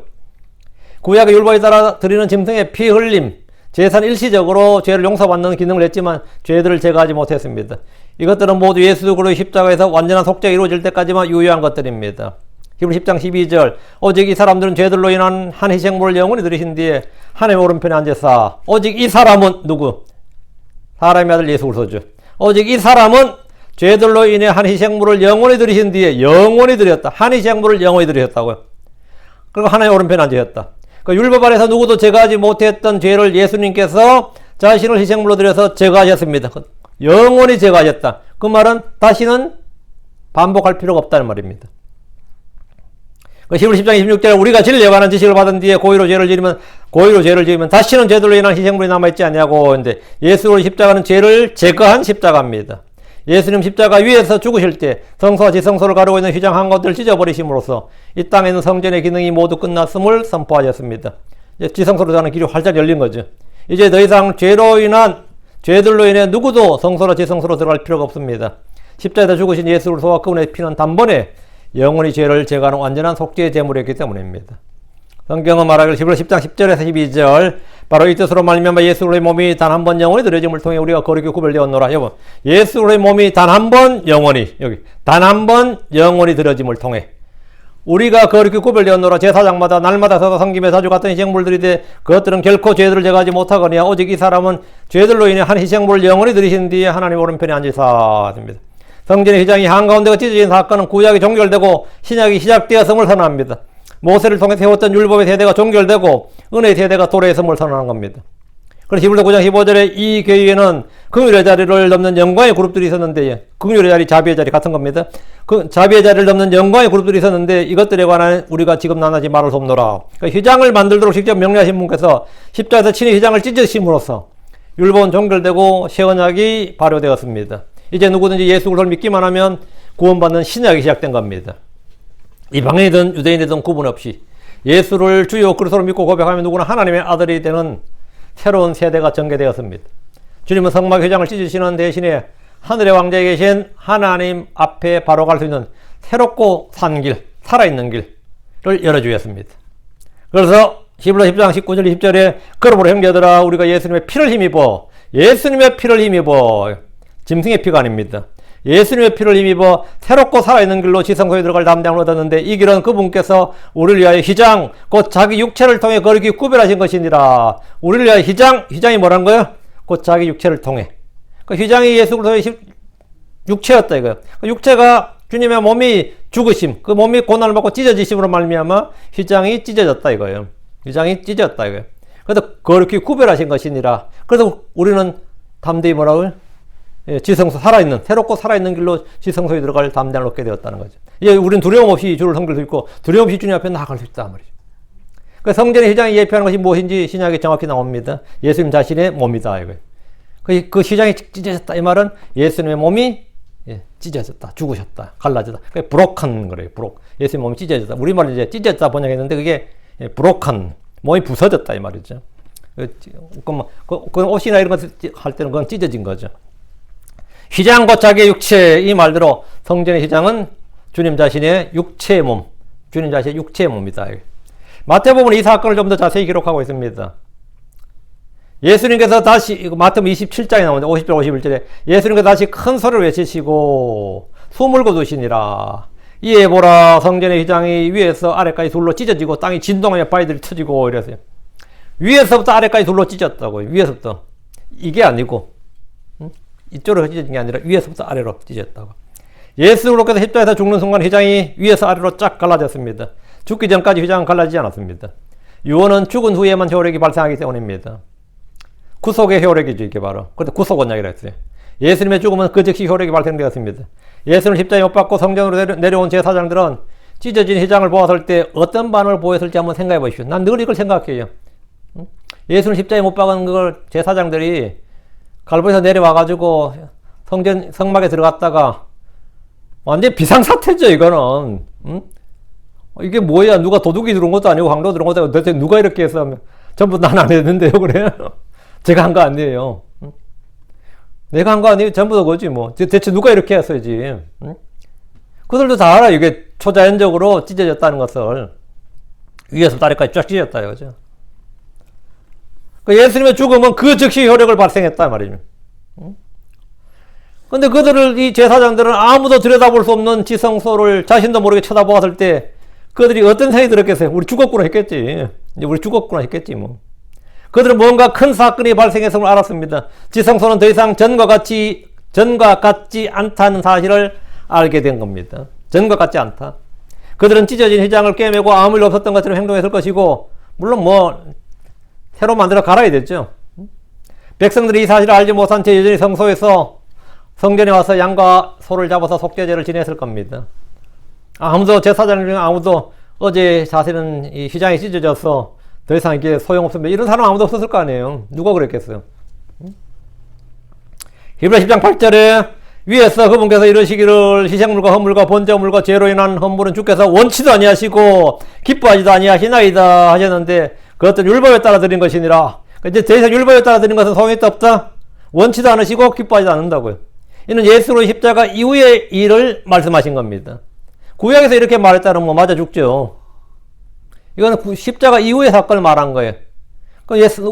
구약의 율법에 따라 드리는 짐승의 피 흘림, 제사는 일시적으로 죄를 용서받는 기능을 했지만 죄들을 제거하지 못했습니다. 이것들은 모두 예수 그리스도의 십자가에서 완전한 속죄가 이루어질 때까지만 유효한 것들입니다. 히브리 10장 12절 오직 이 사람들은 죄들로 인한 한 희생물을 영원히 들이신 뒤에 하나님의 오른편에 앉으사 오직 이 사람은 누구? 사람의 아들 예수 그리스도죠. 오직 이 사람은 죄들로 인해 한 희생물을 영원히 들이신 뒤에 영원히 드렸다. 한 희생물을 영원히 드리셨다고요. 그리고 하나님의 오른편에 앉으셨다. 그 율법 아래서 누구도 제거하지 못했던 죄를 예수님께서 자신을 희생물로 드려서 제거하셨습니다. 영원히 제거하셨다. 그 말은 다시는 반복할 필요가 없다는 말입니다. 히브리 10장 26절에 우리가 진리에 관한 지식을 받은 뒤에 고의로 죄를 지으면 다시는 죄들로 인한 희생물이 남아있지 않냐고. 근데 예수의 십자가는 죄를 제거한 십자가입니다. 예수님 십자가 위에서 죽으실 때 성소와 지성소를 가르고 있는 휘장 한 것들을 찢어버리심으로써 이 땅에 있는 성전의 기능이 모두 끝났음을 선포하셨습니다. 이제 지성소로 들어가는 길이 활짝 열린 거죠. 이제 더 이상 죄들로 인해 누구도 성소나 지성소로 들어갈 필요가 없습니다. 십자가에서 죽으신 예수 그리스도와 그분의 피는 단번에 영원히 죄를 제거하는 완전한 속죄의 제물이었기 때문입니다. 성경은 말하기를 히브리 10장 10절에서 12절 바로 이 뜻으로 말미암아 예수 그리스도의 몸이 단 한 번 영원히 드려짐을 통해 우리가 거룩히 구별되었노라. 여러분, 예수 그리스도의 몸이 단 한 번 영원히 단 한 번 영원히 드려짐을 통해 우리가 거룩히 구별되었노라. 제사장마다 날마다 서서 섬김에 자주 같은 희생물들이되 그것들은 결코 죄들을 제거하지 못하거니와 오직 이 사람은 죄들로 인해 한 희생물을 영원히 드리신 뒤에 하나님 오른편에 앉으사. 성전의 휘장이 한가운데가 찢어진 사건은 구약이 종결되고 신약이 시작되었음을 선언합니다. 모세를 통해 세웠던 율법의 세대가 종결되고 은혜의 세대가 도래했음을 선언한 겁니다. 그래서 히브리서 9장 15절에 이 교회에는 긍휼의 자리를 넘는 영광의 그룹들이 있었는데, 긍휼의 자리, 자비의 자리 같은 겁니다. 그 자비의 자리를 넘는 영광의 그룹들이 있었는데 이것들에 관한 우리가 지금 나누지 말을 수 없노라. 그러니까 휘장을 만들도록 직접 명령하신 분께서 십자가에서 친히 휘장을 찢으심으로써 율법은 종결되고 새 언약이 발효되었습니다. 이제 누구든지 예수 그리스도를 믿기만 하면 구원받는 신약이 시작된 겁니다. 이방인이든 유대인이든 구분 없이 예수를 주요 그리스도를 믿고 고백하면 누구나 하나님의 아들이 되는 새로운 세대가 전개되었습니다. 주님은 성막 휘장을 찢으시는 대신에 하늘의 왕자에 계신 하나님 앞에 바로 갈 수 있는 새롭고 산 길, 살아있는 길을 열어주셨습니다. 그래서 히브리서 10장 19절 20절에 그러므로 형제들아 우리가 예수님의 피를 힘입어 짐승의 피가 아닙니다. 예수님의 피를 힘입어 새롭고 살아있는 길로 지성소에 들어갈 담대함을 얻었는데 이 길은 그분께서 우리를 위하여 휘장 곧 자기 육체를 통해 거룩히 구별하신 것이니라. 우리를 위하여 휘장이 뭐라는 거예요? 곧 자기 육체를 통해. 그 휘장이 예수 그리스도의 육체였다 이거예요. 그 육체가 주님의 몸이 죽으심, 그 몸이 고난을 받고 찢어지심으로 말미암아 휘장이 찢어졌다 이거예요. 휘장이 찢어졌다 이거예요. 그래서 그렇게 구별하신 것이니라. 그래서 우리는 담대히 뭐라고요? 예, 지성소 살아있는, 새롭고 살아있는 길로 지성소에 들어갈 담대함을 얻게 되었다는 거죠. 예, 우리는 두려움 없이 주를 섬길 수 있고 두려움 없이 주님 앞에 나아갈 수 있다 말이죠. 그 성전의 휘장이 예표하는 것이 무엇인지 신약에 정확히 나옵니다. 예수님 자신의 몸이다 이거예요. 그 휘장이 찢어졌다 이 말은 예수님의 몸이 찢어졌다, 죽으셨다, 갈라졌다. 그게 브로큰 거래요. 브록. 예수님 몸이 찢어졌다. 우리말로 이제 찢어졌다 번역했는데 그게 브로큰, 몸이 부서졌다 이 말이죠. 그 옷이나 이런 것 할 때는 그건 찢어진 거죠. 휘장 곧 자기의 육체 이 말대로 성전의 휘장은 주님 자신의 육체의 몸, 주님 자신의 육체의 몸이다. 마태복음은 이 사건을 좀 더 자세히 기록하고 있습니다. 예수님께서 다시 마태복음 27장에 나오는데 50절 51절에 예수님께서 다시 큰 소리를 외치시고 숨을 거두시니라. 이에 보라 성전의 휘장이 위에서 아래까지 둘로 찢어지고 땅이 진동하며 바위들이 터지고 이랬어요. 위에서부터 아래까지 둘로 찢어졌다고요. 위에서부터. 이게 아니고 이쪽으로 찢어진 게 아니라 위에서부터 아래로 찢어졌다고. 예수님께서 십자가에서 죽는 순간 휘장이 위에서 아래로 쫙 갈라졌습니다. 죽기 전까지 휘장은 갈라지지 않았습니다. 유언은 죽은 후에만 효력이 발생하기 때문입니다. 구속의 효력이죠, 이게 바로. 그래서 구속 언약이라 했어요. 예수님의 죽음은 그 즉시 효력이 발생되었습니다. 예수를 십자가에 못 박고 성전으로 내려온 제사장들은 찢어진 휘장을 보았을 때 어떤 반응을 보였을지 한번 생각해 보십시오. 난 늘 이걸 생각해요. 예수를 십자가에 못 박은 걸 제사장들이 갈보에서 내려와가지고 성막에 들어갔다가 완전 비상사태죠, 이거는. 이게 뭐야? 누가 도둑이 들어온 것도 아니고 황도 들어온 것도 아니고 도대체 누가 이렇게 해서 전부 난 안 했는데요, 그래요? 제가 한 거 아니에요. 내가 한 거 아니에요. 전부 다 그거지 뭐. 대체 누가 이렇게 했어야지. 그들도 다 알아. 이게 초자연적으로 찢어졌다는 것을. 위에서부터 아래까지 쫙 찢어졌다 이거죠. 예수님의 죽음은 그 즉시 효력을 발생했다 말이죠. 근데 그들을, 이 제사장들은 아무도 들여다볼 수 없는 지성소를 자신도 모르게 쳐다보았을 때 그들이 어떤 생각이 들었겠어요? 우리 죽었구나 했겠지. 이제 우리 죽었구나 했겠지 뭐. 그들은 뭔가 큰 사건이 발생했음을 알았습니다. 지성소는 더 이상 전과 같지 않다는 사실을 알게 된 겁니다. 전과 같지 않다. 그들은 찢어진 휘장을 꿰매고 아무 일 없었던 것처럼 행동했을 것이고, 물론 뭐 새로 만들어 갈아야 됐죠. 백성들이 이 사실을 알지 못한 채 여전히 성소에서 성전에 와서 양과 소를 잡아서 속죄제를 지냈을 겁니다. 아무도 제사장 중에 아무도 어제 사실은 이 휘장이 찢어져서 더 이상 이게 소용없습니다. 이런 사람 아무도 없었을 거 아니에요. 누가 그랬겠어요? 히브리 10장 8절에 위에서 그분께서 이르시기를 희생물과 헌물과 번제물과 죄로 인한 헌물은 주께서 원치도 아니하시고 기뻐하지도 아니하시나이다 하셨는데 그것도 율법에 따라 드린 것이니라. 이제 더 이상 율법에 따라 드린 것은 소용이 없다. 원치도 않으시고 기뻐하지도 않는다고요. 이는 예수로 십자가 이후의 일을 말씀하신 겁니다. 구약에서 이렇게 말했다면 뭐 맞아 죽죠. 이거는 십자가 이후의 사건을 말한 거예요.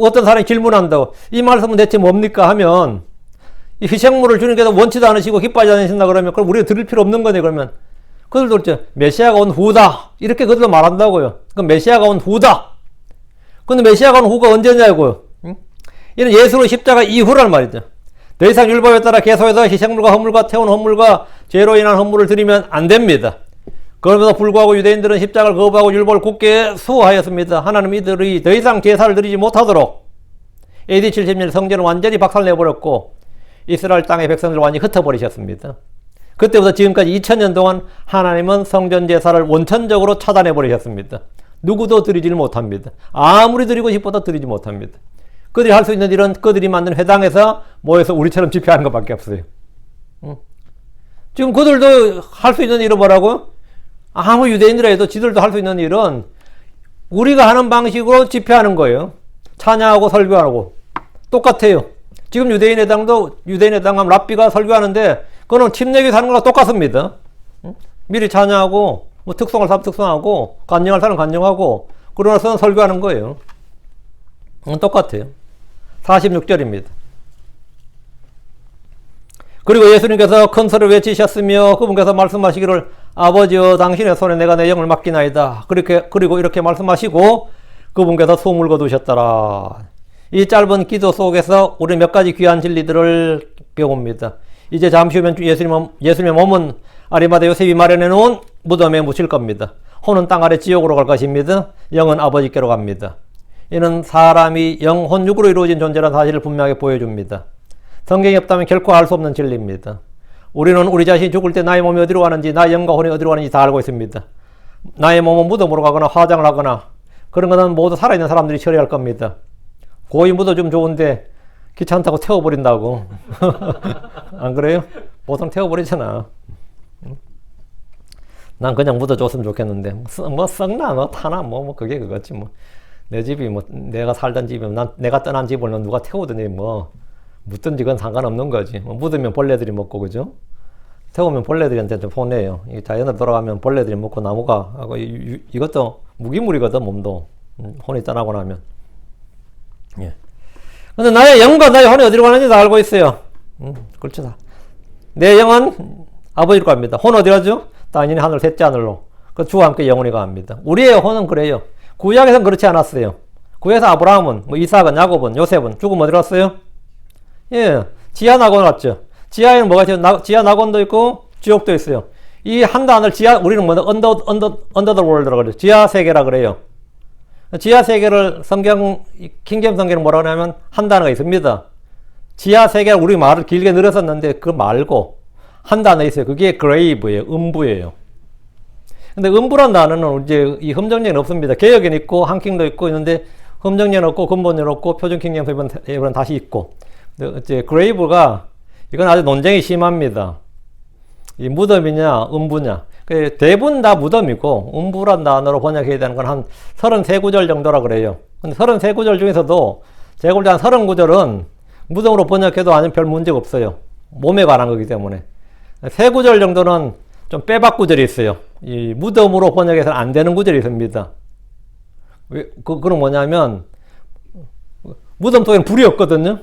어떤 사람이 질문한다고 이 말씀은 대체 뭡니까 하면 이 희생물을 주님께서 원치도 않으시고 기뻐하지 않으신다 그러면 그럼 우리가 들을 필요 없는 거네. 그러면 그들도 그렇죠. 메시아가 온 후다 이렇게 그들도 말한다고요. 그럼 메시아가 온 후다. 근데 메시아가 온 후가 언제냐고요. 이는 예수로 십자가 이후란 말이죠. 더 이상 율법에 따라 계속해서 희생물과 헌물과 태운 헌물과 죄로 인한 헌물을 드리면 안 됩니다. 그럼에도 불구하고 유대인들은 십자가를 거부하고 율법을 굳게 수호하였습니다. 하나님 이들이 더 이상 제사를 드리지 못하도록 AD 70년 성전을 완전히 박살내버렸고 이스라엘 땅의 백성들을 완전히 흩어버리셨습니다. 그때부터 지금까지 2000년 동안 하나님은 성전 제사를 원천적으로 차단해버리셨습니다. 누구도 드리지를 못합니다. 아무리 드리고 싶어도 드리지 못합니다. 그들이 할 수 있는 일은 그들이 만든 회당에서 모여서 우리처럼 집회하는 것밖에 없어요. 지금 그들도 할 수 있는 일은 뭐라고? 아무 유대인이라 해도 지들도 할 수 있는 일은 우리가 하는 방식으로 집회하는 거예요. 찬양하고 설교하고 똑같아요. 지금 유대인회당도 유대인회당 가면 랍비가 설교하는데 그거는 침례교회 사는 거랑 똑같습니다. 미리 찬양하고 뭐 특송할 사람 특송하고 간증할 사람 간증하고 그러나서는 설교하는 거예요. 똑같아요. 46절입니다. 그리고 예수님께서 큰 소리를 외치셨으며 그분께서 말씀하시기를 아버지여 당신의 손에 내가 내 영을 맡기나이다. 그리고 이렇게 말씀하시고 그분께서 숨을 거두셨더라. 이 짧은 기도 속에서 우리 몇 가지 귀한 진리들을 배웁니다. 이제 잠시 후면 예수님의 몸은 아리마다 요셉이 마련해 놓은 무덤에 묻힐 겁니다. 혼은 땅 아래 지옥으로 갈 것입니다. 영은 아버지께로 갑니다. 이는 사람이 영혼 육으로 이루어진 존재라는 사실을 분명하게 보여줍니다. 성경이 없다면 결코 알 수 없는 진리입니다. 우리는 우리 자신이 죽을 때 나의 몸이 어디로 가는지, 나의 영과 혼이 어디로 가는지 다 알고 있습니다. 나의 몸은 무덤으로 가거나 화장을 하거나 그런 것은 모두 살아있는 사람들이 처리할 겁니다. 고이 묻어주면 좋은데 귀찮다고 태워버린다고. 안 그래요? 보통 태워버리잖아. 난 그냥 묻어줬으면 좋겠는데 뭐 썩나 뭐 타나 뭐 그게 그거지 뭐. 내 집이 뭐 내가 살던 집이면 내가 떠난 집을 누가 태우더니 뭐 묻든지 그건 상관없는 거지. 뭐 묻으면 벌레들이 먹고 그죠? 태우면 벌레들한테 좀 혼내요. 이 자연으로 돌아가면 벌레들이 먹고 나무가 하고 이것도 무기물이거든 몸도. 혼이 떠나고 나면. 예. 근데 나의 영과 나의 혼이 어디로 가는지 다 알고 있어요. 그렇죠. 다. 내 영은 아버지로 갑니다. 혼 어디 가죠? 당연히 하늘 셋째 하늘로. 그 주와 함께 영원히 갑니다. 우리의 혼은 그래요. 구약에서는 그렇지 않았어요. 구약에서 아브라함은, 뭐 이삭은, 야곱은, 요셉은 죽으면 어디 갔어요? 예, 지하 낙원 갔죠. 지하에는 뭐가 있어요? 지하 낙원도 있고 지옥도 있어요. 이 한 단어를 우리는 뭐 언더 더 월드라고 그래요. 지하 세계라 그래요. 지하 세계를 킹제임 성경은 뭐라고 하냐면 한 단어가 있습니다. 지하 세계를 우리 말을 길게 늘었었는데 그거 말고 한 단어 있어요. 그게 grave예요. 음부예요. 근데 음부란 단어는 이제 이 흠정령은 없습니다. 개역에는 있고 한킹도 있고 있는데 흠정령 없고 근본령 없고 표준 킹제임 성경은 다시 있고. 근데 이제 grave가 이건 아주 논쟁이 심합니다. 이 무덤이냐 음부냐. 대부분 다 무덤이고 음부란 단어로 번역해야 되는 건 한 33구절 정도라 그래요. 근데 33구절 중에서도 제가 볼 때 한 30구절은 무덤으로 번역해도 아주 별 문제가 없어요. 몸에 관한 거기 때문에. 3구절 정도는 좀 빼박 구절이 있어요. 이 무덤으로 번역해서는 안 되는 구절이 있습니다. 그건 뭐냐면 무덤 속에는 불이 없거든요.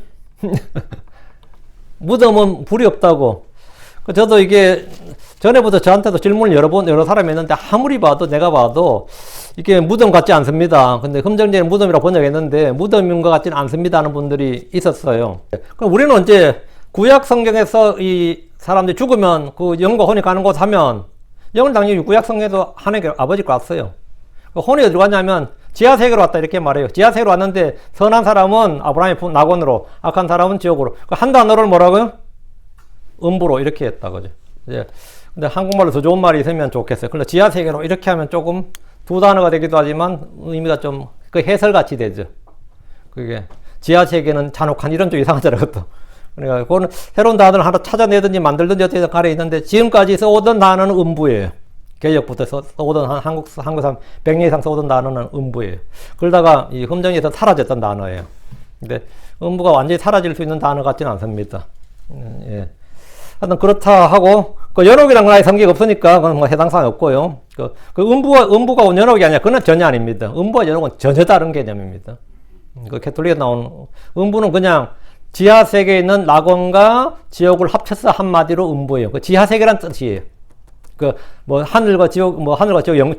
무덤은 불이 없다고. 저도 이게 전에부터 저한테도 질문을 여러 사람이 했는데 아무리 봐도 내가 봐도 이게 무덤 같지 않습니다. 근데 흠정제는 무덤이라고 번역했는데 무덤인 것 같지는 않습니다 하는 분들이 있었어요. 그럼 우리는 이제 구약 성경에서 이 사람들이 죽으면 그 영과 혼이 가는 곳 하면 영은 당연히 구약 성경에도 하나님께 아버지께 왔어요. 혼이 어디로 갔냐면 지하 세계로 왔다 이렇게 말해요. 지하 세계로 왔는데 선한 사람은 아브라함의 낙원으로, 악한 사람은 지옥으로. 한 단어를 뭐라고요? 음부로 이렇게 했다 그죠. 이제 근데 한국말로 더 좋은 말이 있으면 좋겠어요. 그런데 지하 세계로 이렇게 하면 조금 두 단어가 되기도 하지만 의미가 좀 그 해설같이 되죠. 그게 지하 세계는 잔혹한 이런 좀 이상하잖아요. 그것도. 그러니까 그거는 새로운 단어를 하나 찾아내든지 만들든지 어떻게 가려 있는데 지금까지 써오던 단어는 음부예요. 개혁부터 써오던 한국 사람 100년 이상 써오던 단어는 음부예요. 그러다가 이 흠정에서 사라졌던 단어예요. 근데 음부가 완전히 사라질 수 있는 단어 같지는 않습니다. 예. 하여튼 그렇다 하고 그 연옥이라는 건 아예 성격이 없으니까 그건 뭐 해당 사항이 없고요. 그 음부가 연옥이 아니라 그건 전혀 아닙니다. 음부와 연옥은 전혀 다른 개념입니다. 그 캐톨릭에 나온 음부는 그냥 지하 세계에 있는 낙원과 지옥을 합쳐서 한마디로 음부예요. 그 지하 세계란 뜻이에요. 그 뭐 하늘과 지옥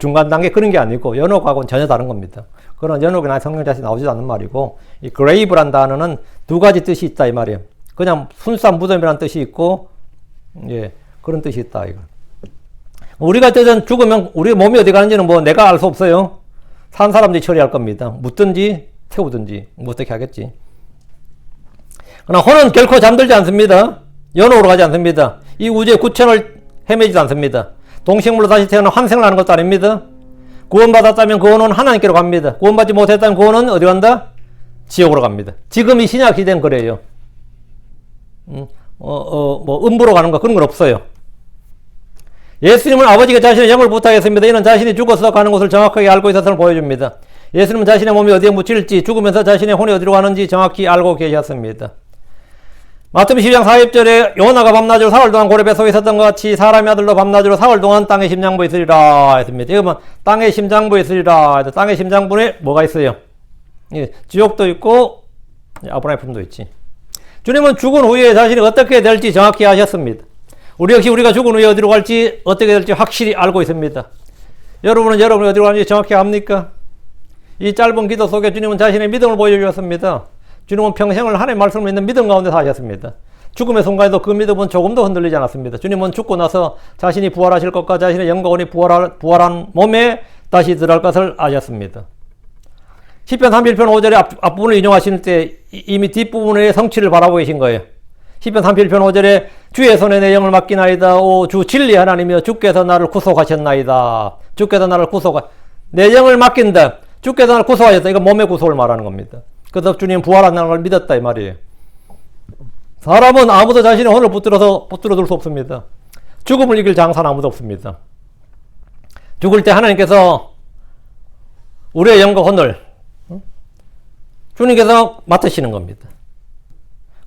중간 단계 그런 게 아니고 연옥하고는 전혀 다른 겁니다. 그런 연옥이나 성경 자체에 나오지도 않는 말이고 이 grave란 단어는 두 가지 뜻이 있다 이 말이에요. 그냥 순수한 무덤이라는 뜻이 있고 예 그런 뜻이 있다 이거. 우리가 어쨌든 죽으면 우리 몸이 어디 가는지는 뭐 내가 알 수 없어요. 산 사람들이 처리할 겁니다. 묻든지 태우든지 뭐 어떻게 하겠지. 그러나 혼은 결코 잠들지 않습니다. 연옥으로 가지 않습니다. 이 우주의 구천을 헤매지도 않습니다. 동식물로 다시 태어나 환생을 하는 것도 아닙니다. 구원받았다면 그 혼은 하나님께로 갑니다. 구원받지 못했다면 그 혼은 어디 간다? 지옥으로 갑니다. 지금 이 신약 시대는 그래요. 뭐 음부로 가는 거 그런 건 없어요. 예수님은 아버지가 자신의 영을 부탁했습니다. 이는 자신이 죽어서 가는 곳을 정확하게 알고 있었음을 보여줍니다. 예수님은 자신의 몸이 어디에 묻힐지 죽으면서 자신의 혼이 어디로 가는지 정확히 알고 계셨습니다. 마태복음 12장 40절에 요나가 밤낮으로 사흘 동안 고래 뱃속에 있었던 것 같이 사람의 아들도 밤낮으로 사흘 동안 땅의 심장부에 있으리라 했습니다. 이거면 땅의 심장부에 있으리라. 땅의 심장부에 뭐가 있어요? 예, 지옥도 있고 아브라함의 품도 있지. 주님은 죽은 후에 자신이 어떻게 될지 정확히 아셨습니다. 우리 역시 우리가 죽은 후에 어디로 갈지 어떻게 될지 확실히 알고 있습니다. 여러분이 어디로 가는지 정확히 압니까? 이 짧은 기도 속에 주님은 자신의 믿음을 보여주셨습니다. 주님은 평생을 하나님의 말씀을 믿는 믿음 가운데 사셨습니다. 죽음의 순간에도 그 믿음은 조금도 흔들리지 않았습니다. 주님은 죽고 나서 자신이 부활하실 것과 자신의 영광이 부활한 몸에 다시 들어갈 것을 아셨습니다. 시편 31편 5절의 앞부분을 인용하실 때 이미 뒷부분의 성취를 바라보고 계신 거예요. 시편 31편 5절에 주의 손에 내 영을 맡기나이다. 오 주 진리 하나님이여 주께서 나를 구속하셨나이다. 주께서 나를 내 영을 맡긴다. 주께서 나를 구속하셨다. 이거 몸의 구속을 말하는 겁니다. 그래서 주님 부활한다는 걸 믿었다 이 말이에요. 사람은 아무도 자신의 혼을 붙들어둘 수 없습니다. 죽음을 이길 장사는 아무도 없습니다. 죽을 때 하나님께서 우리의 영과 혼을 주님께서 맡으시는 겁니다.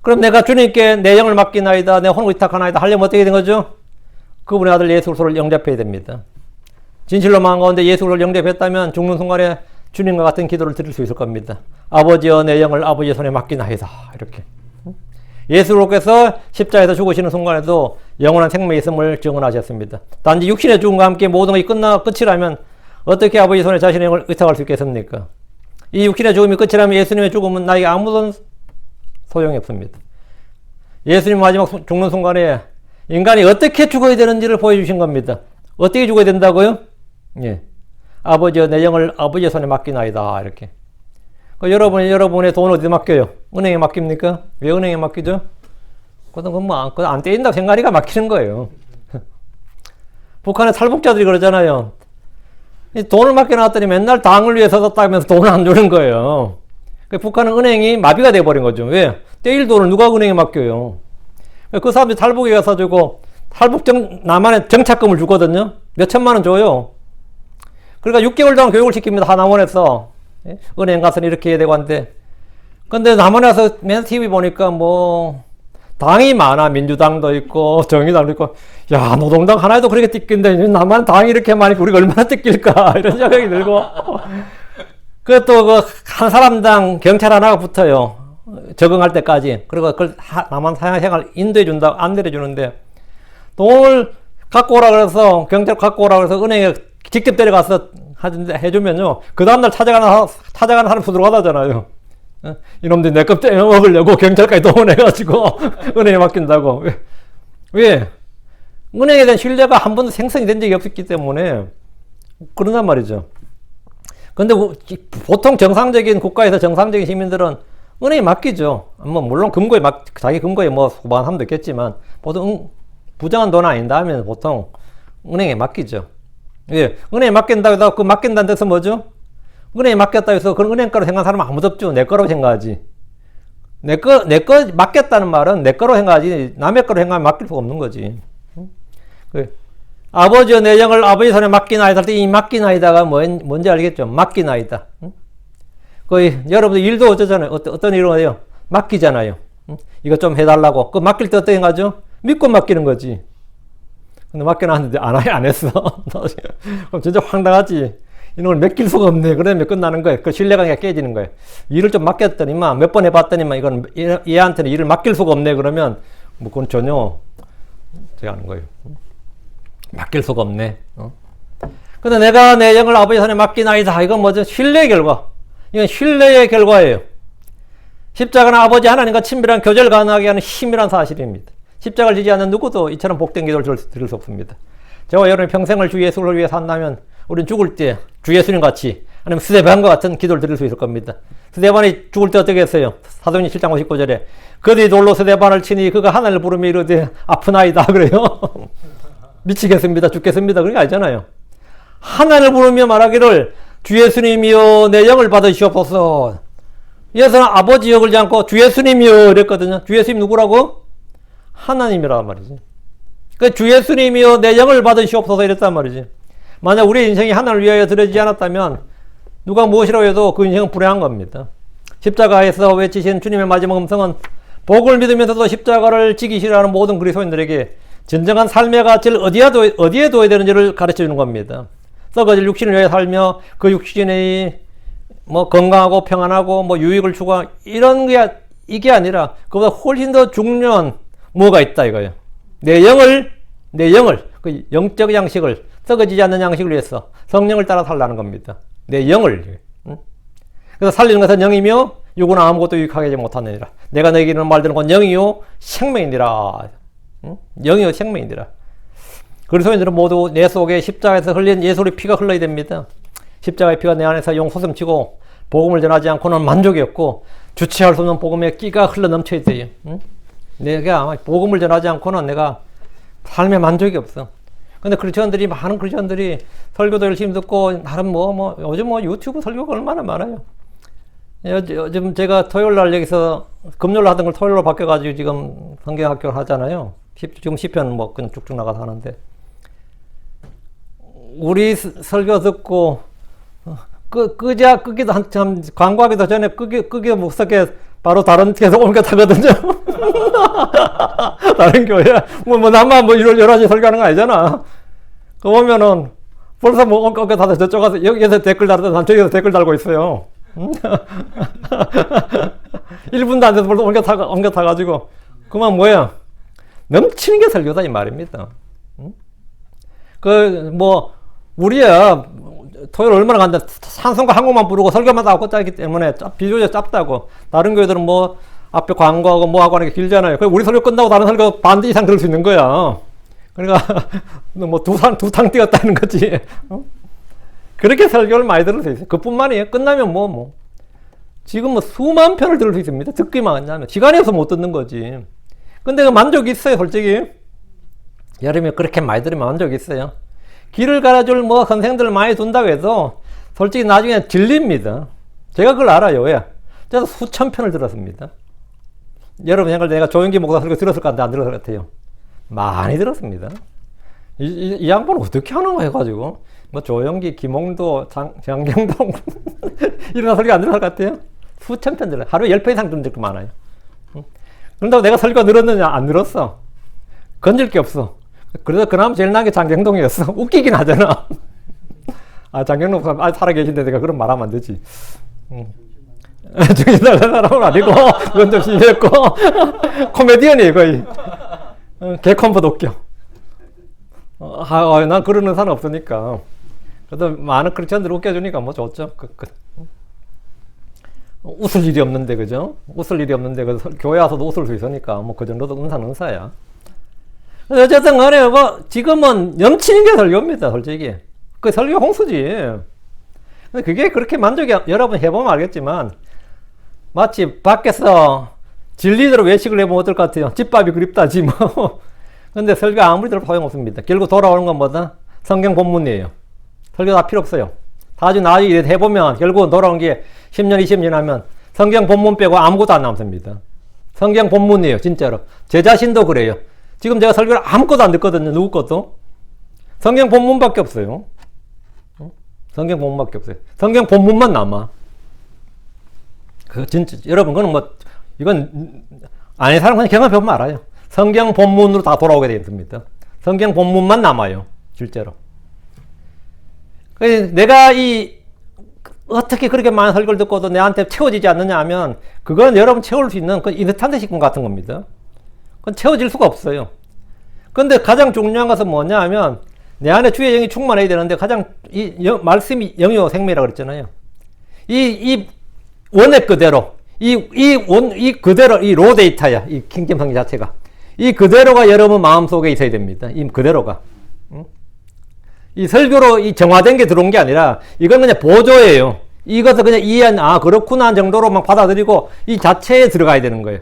그럼 내가 주님께 내 영을 맡기나이다, 내 혼을 위탁하나이다 하려면 어떻게 된 거죠? 그분의 아들 예수 그리스도를 영접해야 됩니다. 진실로 마음 가운데 예수 그리스도를 영접했다면 죽는 순간에 주님과 같은 기도를 드릴 수 있을 겁니다. 아버지여 내 영을 아버지의 손에 맡기나이다. 이렇게. 예수 그리스도께서 십자가에서 죽으시는 순간에도 영원한 생명이 있음을 증언하셨습니다. 단지 육신의 죽음과 함께 모든 것이 끝이라면 어떻게 아버지 손에 자신의 영을 의탁할 수 있겠습니까? 이 육신의 죽음이 끝이라면 예수님의 죽음은 나에게 아무런 소용이 없습니다. 예수님 마지막 죽는 순간에 인간이 어떻게 죽어야 되는지를 보여주신 겁니다. 어떻게 죽어야 된다고요? 예. 아버지여 내 영을 아버지의 손에 맡기나이다. 이렇게. 여러분의 돈 어디에 맡겨요? 은행에 맡깁니까? 왜 은행에 맡기죠? 그건 안 떼인다고 생각하니까 맡기는 거예요. 북한의 탈북자들이 그러잖아요. 돈을 맡겨놨더니 맨날 당을 위해서 썼다면서 돈을 안 주는 거예요. 북한은 은행이 마비가 돼버린 거죠. 왜? 떼일 돈을 누가 은행에 맡겨요? 그 사람들이 탈북에 가서 주고, 남한에 정착금을 주거든요? 몇 천만 원 줘요. 그러니까 6개월 동안 교육을 시킵니다. 하남원에서. 은행 가서는 이렇게 해야 되고 한데. 근데 남한에 가서 맨 TV 보니까 당이 많아. 민주당도 있고, 정의당도 있고. 야, 노동당 하나에도 그렇게 뜯긴데, 남한 당이 이렇게 많으니까 우리가 얼마나 뜯길까? 이런 생각이 들고. 그것도 한 사람당 경찰 하나가 붙어요. 적응할 때까지. 그리고 그걸 남한 사회생활 인도해준다고 안내해 주는데, 돈을 갖고 오라 그래서, 경찰 갖고 오라 그래서 은행에 직접 데려가서 해주면요. 그 다음날 찾아가는 사람 수두룩하다잖아요. 이놈들이 내 껍데기 먹으려고 경찰까지 동원해가지고 은행에 맡긴다고. 왜? 은행에 대한 신뢰가 한 번도 생성이 된 적이 없었기 때문에 그런단 말이죠. 근데 보통 정상적인 국가에서 정상적인 시민들은 은행에 맡기죠. 물론 자기 금고에 소방하면 됐겠지만 보통 부정한 돈 아닌다 하면 보통 은행에 맡기죠. 예, 은행에 맡긴다고 해서 그 맡긴다는 뜻은 뭐죠? 은행에 맡겼다고 해서 그런 은행 거로 생각하는 사람은 아무도 없죠. 내 거라고 생각하지. 내 거 맡겼다는 말은 내 거로 생각하지 남의 거로 생각하면 맡길 수가 없는 거지. 아버지여 내 영을 아버지 손에 맡기나이다 할 때 이 맡기나이다가 뭔지 알겠죠? 맡기나이다. 여러분들 일도 어쩌잖아요. 어떤 일을 해요? 맡기잖아요. 이거 좀 해달라고. 맡길 때 어떻게 생각하죠? 믿고 맡기는 거지. 근데 맡겨놨는데 안 했어. 그럼 진짜 황당하지. 이놈을 맡길 수가 없네. 그러면 끝나는 거예요. 그 신뢰관계가 깨지는 거예요. 일을 좀 맡겼더니만, 몇 번 해봤더니만, 이건 얘한테는 일을 맡길 수가 없네. 그러면, 그건 전혀, 제가 하는 거예요. 맡길 수가 없네. 근데 내가 내 영을 아버지 손에 맡기나이다. 이건 뭐죠? 신뢰의 결과. 이건 신뢰의 결과예요. 십자가는 아버지 하나님과 친밀한 교제를 가능하게 하는 힘이란 사실입니다. 십자가를 지지 않는 누구도 이처럼 복된 기도를 드릴 수 없습니다. 저와 여러분이 평생을 주 예수를 위해 산다면 우리는 죽을 때 주 예수님 같이 아니면 스데반과 같은 기도를 드릴 수 있을 겁니다. 스데반이 죽을 때 어떻게 했어요? 사도행전 7장 59절에 그들이 돌로 스데반을 치니 그가 하나님을 부르며 이르되 아프나이다 그래요. 미치겠습니다. 죽겠습니다. 그런 게 아니잖아요. 하나님을 부르며 말하기를 주 예수님이여 내 영을 받으시옵소서. 예수는 아버지여 그러지 않고 주 예수님이여 이랬거든요. 주 예수님 누구라고? 하나님이란 말이지. 그 주 예수님이여 내 영을 받으시옵소서 이랬단 말이지. 만약 우리의 인생이 하나님을 위하여 드려지지 않았다면 누가 무엇이라고 해도 그 인생은 불행한 겁니다. 십자가에서 외치신 주님의 마지막 음성은 복을 믿으면서도 십자가를 지기 싫어하는 모든 그리스도인들에게 진정한 삶의 가치를 어디에 둬야 되는지를 가르쳐 주는 겁니다. 썩어질 육신을 위해 살며 그 육신이 건강하고 평안하고 유익을 추구하는 이게 아니라 그보다 훨씬 더 중요한 뭐가 있다 이거예요. 내 영을 그 영적 양식을 썩어지지 않는 양식을 위해서 성령을 따라 살라는 겁니다. 내 영을. 그래서 살리는 것은 영이며 육은 아무것도 유익하게 하지 못하느니라. 내가 너에게 이르는 말들은 곧 영이요 생명이니라. 응? 영이요 생명이니라. 그리스도인들은 모두 내 속에 십자가에서 흘린 예수의 피가 흘러야 됩니다. 십자가의 피가 내 안에서 용솟음치고 복음을 전하지 않고는 만족이 없고 주체할 수 없는 복음의 끼가 흘러 넘쳐야 돼요. 응? 내가 복음을 전하지 않고는 내가 삶에 만족이 없어. 근데 크리스천들이, 많은 크리스천들이 설교도 열심히 듣고 나름 요즘 유튜브 설교가 얼마나 많아요. 요즘 제가 토요일날 여기서 금요일날 하던 걸 토요일로 바뀌어가지고 지금 성경학교를 하잖아요. 지금 시편 그냥 쭉쭉 나가서 하는데, 우리 설교 듣고 끄기도 한참 광고하기도 전에 끄기 무섭게 바로 다른 데서 옮겨타거든요. 다른 교회 나만 11시 설교하는 거 아니잖아. 그 보면은 벌써 옮겨타서 저쪽 가서 여기서 댓글 달던 저기서 댓글 달고 있어요. 1분도 안 돼서 벌써 옮겨타가지고 그만 뭐야, 넘치는 게 설교다 이 말입니다. 우리야 토요일 얼마나 간다. 찬송가 한 곡만 부르고 설교만 다 하고 짜기 때문에 비교적 짧다고. 다른 교회들은 앞에 광고하고 하고 하는 게 길잖아요. 우리 설교 끝나고 다른 설교 반 이상 들을 수 있는 거야. 그러니까 두 탕 뛰었다는 거지. 그렇게 설교를 많이 들을 수 있어요. 그뿐만이에요. 끝나면 지금 수만 편을 들을 수 있습니다. 듣기만 하면. 시간이 없어서 못 듣는 거지. 근데 그 만족이 있어요, 솔직히. 여름에 그렇게 많이 들으면 만족이 있어요. 길을 갈아줄 선생들 많이 둔다고 해도 솔직히 나중에 질립니다. 제가 그걸 알아요. 왜? 제가 수천 편을 들었습니다. 여러분 생각할 때 내가 조영기 목사 설교 들었을 것 같은데 안 들었을 것 같아요. 많이 들었습니다. 이 양반은 어떻게 하는 거 해가지고 조영기, 김홍도, 장경동 이런 설교 안 들었을 것 같아요. 수천 편 들어요. 하루에 10편 이상 듣는 적도 많아요. 그런다고 내가 설교 늘었느냐? 안 늘었어. 건질 게 없어. 그래서 그나마 제일 나은 게 장경동이었어. 웃기긴 하잖아. 장경동 목사 살아계신데 내가 그런 말 하면 안 되지. 정신 나간 사람은 아니고, 그건 좀 심했고, 코미디언이에요, 거의. 개콘보다 웃겨. 난 그러는 사람 없으니까. 그래도 많은 크리스천들 웃겨주니까 좋죠. 웃을 일이 없는데, 그죠? 웃을 일이 없는데, 교회 와서도 웃을 수 있으니까, 그 정도도 은사는 은사야. 어쨌든 간에 지금은 넘치는 게 설교입니다, 솔직히. 그 설교 홍수지. 근데 그게 그렇게 만족이, 여러분 해보면 알겠지만, 마치 밖에서 진리대로 외식을 해보면 어떨 것 같아요? 집밥이 그립다지 근데 설교 아무리 들어도 소용없습니다. 결국 돌아오는 건 뭐다? 성경 본문이에요. 설교 다 필요 없어요. 나중에 해보면 결국은 돌아온 게 10년, 20년 하면 성경 본문 빼고 아무것도 안 남습니다. 성경 본문이에요, 진짜로. 제 자신도 그래요. 지금 제가 설교를 아무것도 안 듣거든요. 누구 것도. 성경 본문밖에 없어요. 성경 본문밖에 없어요. 성경 본문만 남아. 진짜, 여러분, 이건, 아닌 사람 그냥 경험해보면 알아요. 성경 본문으로 다 돌아오게 되어 있습니다. 성경 본문만 남아요. 실제로. 내가 어떻게 그렇게 많은 설교를 듣고도 내한테 채워지지 않느냐 하면, 그건 여러분 채울 수 있는 인스턴트 식품 같은 겁니다. 그건 채워질 수가 없어요. 근데 가장 중요한 것은 뭐냐 하면, 내 안에 주의 영이 충만해야 되는데, 말씀이 영이요 생명이라고 그랬잖아요. 이 원액 그대로, 그대로, 이 로 데이터야. 이 킹덤 성경 자체가. 이 그대로가 여러분 마음속에 있어야 됩니다. 이 그대로가. 이 설교로 정화된 게 들어온 게 아니라, 이건 그냥 보조예요. 이것을 그냥 그렇구나 정도로만 받아들이고, 이 자체에 들어가야 되는 거예요.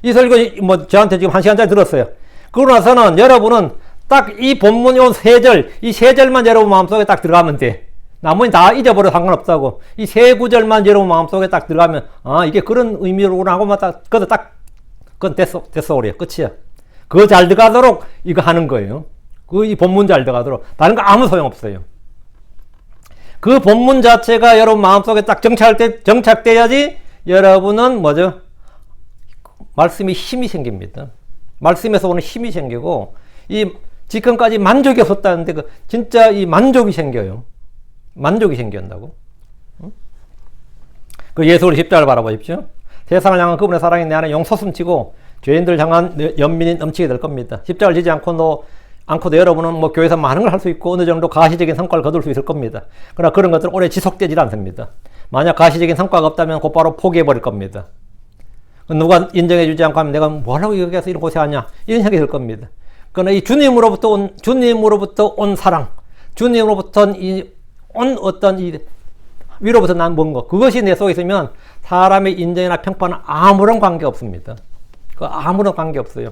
이 설교, 저한테 지금 1시간짜리 들었어요. 그러고 나서는 여러분은 딱 이 본문 이 세 절만 여러분 마음속에 딱 들어가면 돼. 나머지 다 잊어버려 상관없다고. 이 세 구절만 여러분 마음속에 딱 들어가면, 이게 그런 의미로구나 하고만 그건 됐어, 우리. 끝이야. 그거 잘 들어가도록 이거 하는 거예요. 이 본문 잘 들어가도록. 다른 거 아무 소용없어요. 그 본문 자체가 여러분 마음속에 딱 정착돼야지 여러분은 말씀이 힘이 생깁니다. 말씀에서 오는 힘이 생기고, 지금까지 만족이 없었다는데, 진짜 이 만족이 생겨요. 만족이 생긴다고. 예수의 십자가를 바라보십시오. 세상을 향한 그분의 사랑이 내 안에 용솟음치고, 죄인들 향한 연민이 넘치게 될 겁니다. 십자가를 지지 않고도 여러분은 교회에서 많은 걸 할 수 있고, 어느 정도 가시적인 성과를 거둘 수 있을 겁니다. 그러나 그런 것들은 오래 지속되질 않습니다. 만약 가시적인 성과가 없다면 곧바로 포기해버릴 겁니다. 누가 인정해주지 않고 하면 내가 뭐하려고 여기 가서 이런 고생하냐 이런 생각이 들 겁니다. 그러나 이 주님으로부터 온 사랑, 주님으로부터 온 어떤 이 위로부터 난 뭔가 그것이 내 속에 있으면 사람의 인정이나 평판은 아무런 관계 없습니다. 아무런 관계 없어요.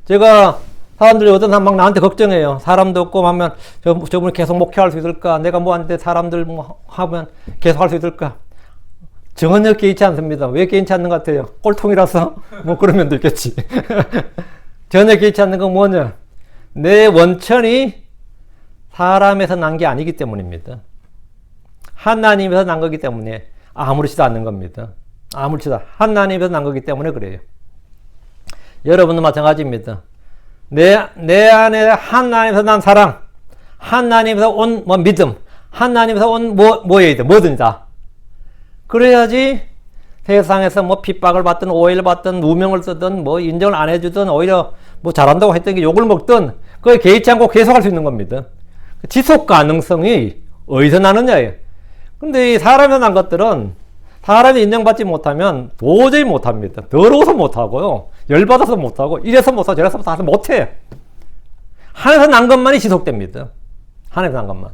제가 사람들이 어떤 사람 막 나한테 걱정해요. 사람도 없고 하면 저분이 계속 목회할 수 있을까? 내가 뭐한테 사람들 뭐 하면 계속 할 수 있을까? 전혀 개의치 않습니다. 왜 개의치 않는 것 같아요? 꼴통이라서? 뭐 그런 면도 있겠지. 전혀 개의치 않는 건 뭐냐? 내 원천이 사람에서 난 게 아니기 때문입니다. 하나님에서 난 거기 때문에 아무렇지도 않는 겁니다. 아무렇지도 하나님에서 난 거기 때문에 그래요. 여러분도 마찬가지입니다. 내 안에 하나님에서 난 사랑, 하나님에서 온 뭐 믿음, 하나님에서 온 뭐에 있든 뭐든 다. 그래야지 세상에서 뭐 핍박을 받든 오해를 받든 누명을 쓰든 뭐 인정을 안 해주든 오히려 뭐 잘한다고 했던 게 욕을 먹든 그걸 개의치 않고 계속할 수 있는 겁니다. 지속 가능성이 어디서 나느냐예요. 근데 이 사람에서 난 것들은 사람이 인정받지 못하면 도저히 못합니다. 더러워서 못하고요. 열받아서 못하고 이래서 못하고 저래서 못해. 하나에서 난 것만이 지속됩니다. 하나에서 난 것만.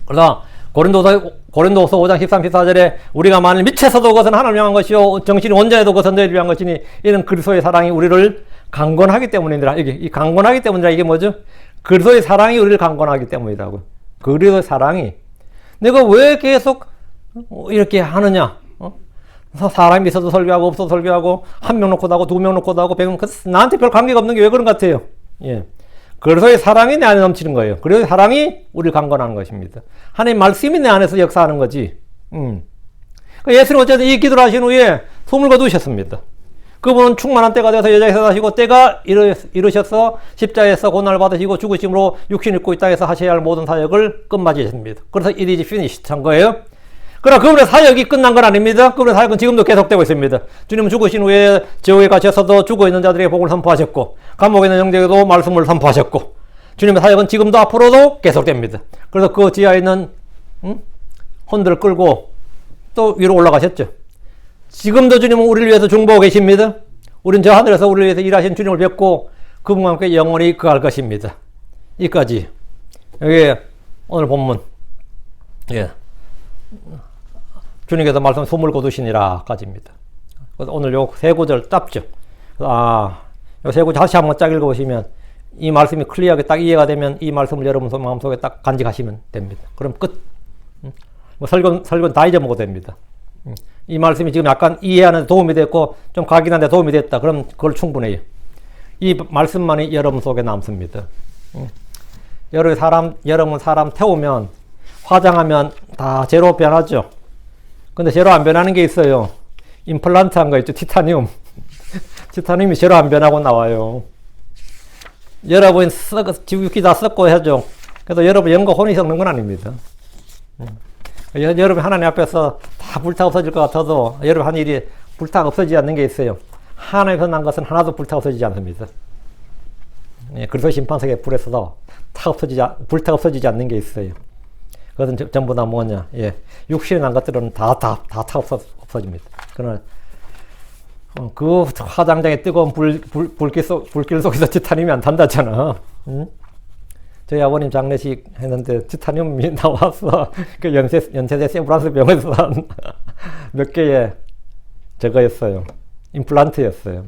그래서 고린도서 5장 13, 14절에 우리가 만일 미쳐서도 그것은 하나님을 향한 것이요 정신이 온전해도 그것은 너희를 위한 것이니 이는 그리스도의 사랑이 우리를 강권하기 때문이니라. 이 강권하기 때문이라 이게 뭐죠? 그리스도의 사랑이 우리를 강권하기 때문이라고. 그리스도의 사랑이 내가 왜 계속 이렇게 하느냐? 사람이 있어도 설교하고 없어도 설교하고 한 명 놓고도 하고 두 명 놓고도 하고 100명 나한테 별 관계가 없는 게 왜 그런 것 같아요? 예. 그래서의 사랑이 내 안에 넘치는 거예요. 그래서 사랑이 우리를 강권하는 것입니다. 하나님 말씀이 내 안에서 역사하는 거지. 예수님 어쨌든 이 기도를 하신 후에 숨을 거두셨습니다. 그분은 충만한 때가 되어서 여자에서 사시고 때가 이르셔서 십자가에서 고난을 받으시고 죽으심으로 육신을 입고 이 땅에서 하셔야 할 모든 사역을 끝마치셨습니다. 그래서 it is finished 한 거예요. 그러나 그분의 사역이 끝난 건 아닙니다. 그분의 사역은 지금도 계속되고 있습니다. 주님은 죽으신 후에 지옥에 갇혀서도 죽어있는 자들에게 복을 선포하셨고 감옥에 있는 형제에게도 말씀을 선포하셨고 주님의 사역은 지금도 앞으로도 계속됩니다. 그래서 그 지하에 있는 혼들을 끌고 또 위로 올라가셨죠. 지금도 주님은 우리를 위해서 중보하고 계십니다. 우린 저 하늘에서 우리를 위해서 일하신 주님을 뵙고 그분과 함께 영원히 거할 것입니다. 이까지 여기 오늘 본문 주님께서 말씀 숨을 거두시니라 까지입니다. 오늘 요 세 구절 짧죠. 요 세 구절 다시 한번 쫙 읽어보시면 이 말씀이 클리어하게 딱 이해가 되면 이 말씀을 여러분 마음속에 딱 간직하시면 됩니다. 그럼 끝. 뭐 설교는 다 잊어먹어도 됩니다. 이 말씀이 지금 약간 이해하는 데 도움이 됐고 좀 각인하는 데 도움이 됐다. 그럼 그걸 충분해요. 이 말씀만이 여러분 속에 남습니다. 여러분 사람 태우면 화장하면 다 제로 변하죠. 근데 제로 안 변하는 게 있어요. 임플란트 한 거 있죠. 티타늄. 티타늄이 제로 안 변하고 나와요. 여러분 지우기 다 썩고 하죠. 그래서 여러분 영과 혼이 썩는 건 아닙니다. 여러분 하나님 앞에서 다 불타 없어질 것 같아도 여러분 한 일이 불타 없어지지 않는 게 있어요. 하나님에서 난 것은 하나도 불타 없어지지 않습니다. 그래서 심판석에 불에서도 불타 없어지지 않는 게 있어요. 그것은 전부 다 뭐냐? 육신에 난 것들은 다 없어집니다. 그러나 그 화장장에 뜨거운 불길 속에서 티타늄이 안 탄다잖아. 저희 아버님 장례식 했는데 티타늄이 나와서 그 연세대 세브란스 병원에서 몇 개의 저거였어요. 임플란트였어요.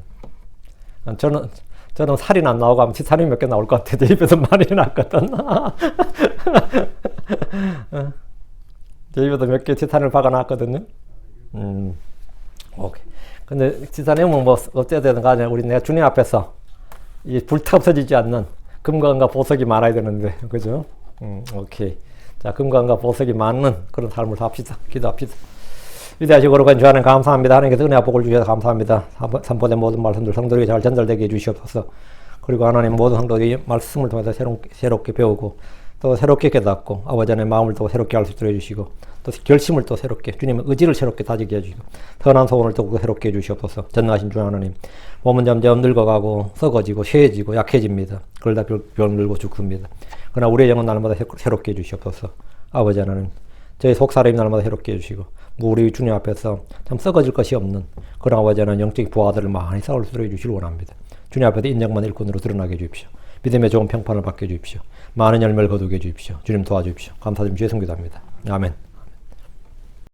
저는 살이 안 나오고 하면 티타늄 몇 개 나올 것 같아. 제 입에서 많이 났거든. 제 입에도 몇 개 티타늄을 박아놨거든요. 오케이. 근데 티타늄은 뭐 어때야 되는 거 아니야. 내가 주님 앞에서 이 불타 없어지지 않는 금과 은과 보석이 많아야 되는데, 그죠? 오케이. 자, 금과 은과 보석이 많은 그런 삶을 합시다. 기도합시다. 위대하시고 거룩한 주 하나님 감사합니다. 하나님께서 은혜와 복을 주셔서 감사합니다. 선포된 모든 말씀들 성도에게 잘 전달되게 해주시옵소서. 그리고 하나님 모든 성도들이 말씀을 통해서 새롭게 배우고 또 새롭게 깨닫고 아버지 하나님의 마음을 또 새롭게 할 수 있도록 해주시고 또 결심을 또 새롭게 주님의 의지를 새롭게 다지게 해주시고 선한 소원을 더욱 새롭게 해주시옵소서. 전능하신 주 하나님 몸은 점점 늙어가고 썩어지고 쇠해지고 약해집니다. 그러다 병들고 죽습니다. 그러나 우리의 영은 날마다 새롭게 해주시옵소서. 아버지 하나님 저희 속사람이 날마다 해롭게 해주시고 우리 주님 앞에서 참 썩어질 것이 없는 그런 아버지 하나님 영적인 부하들을 많이 쌓을 수 있게 해주시길 원합니다. 주님 앞에서 인정만 일꾼으로 드러나게 해주십시오. 믿음의 좋은 평판을 받게 해주십시오. 많은 열매를 거두게 해주십시오. 주님 도와주십시오. 감사드리며 예수 기도합니다. 아멘.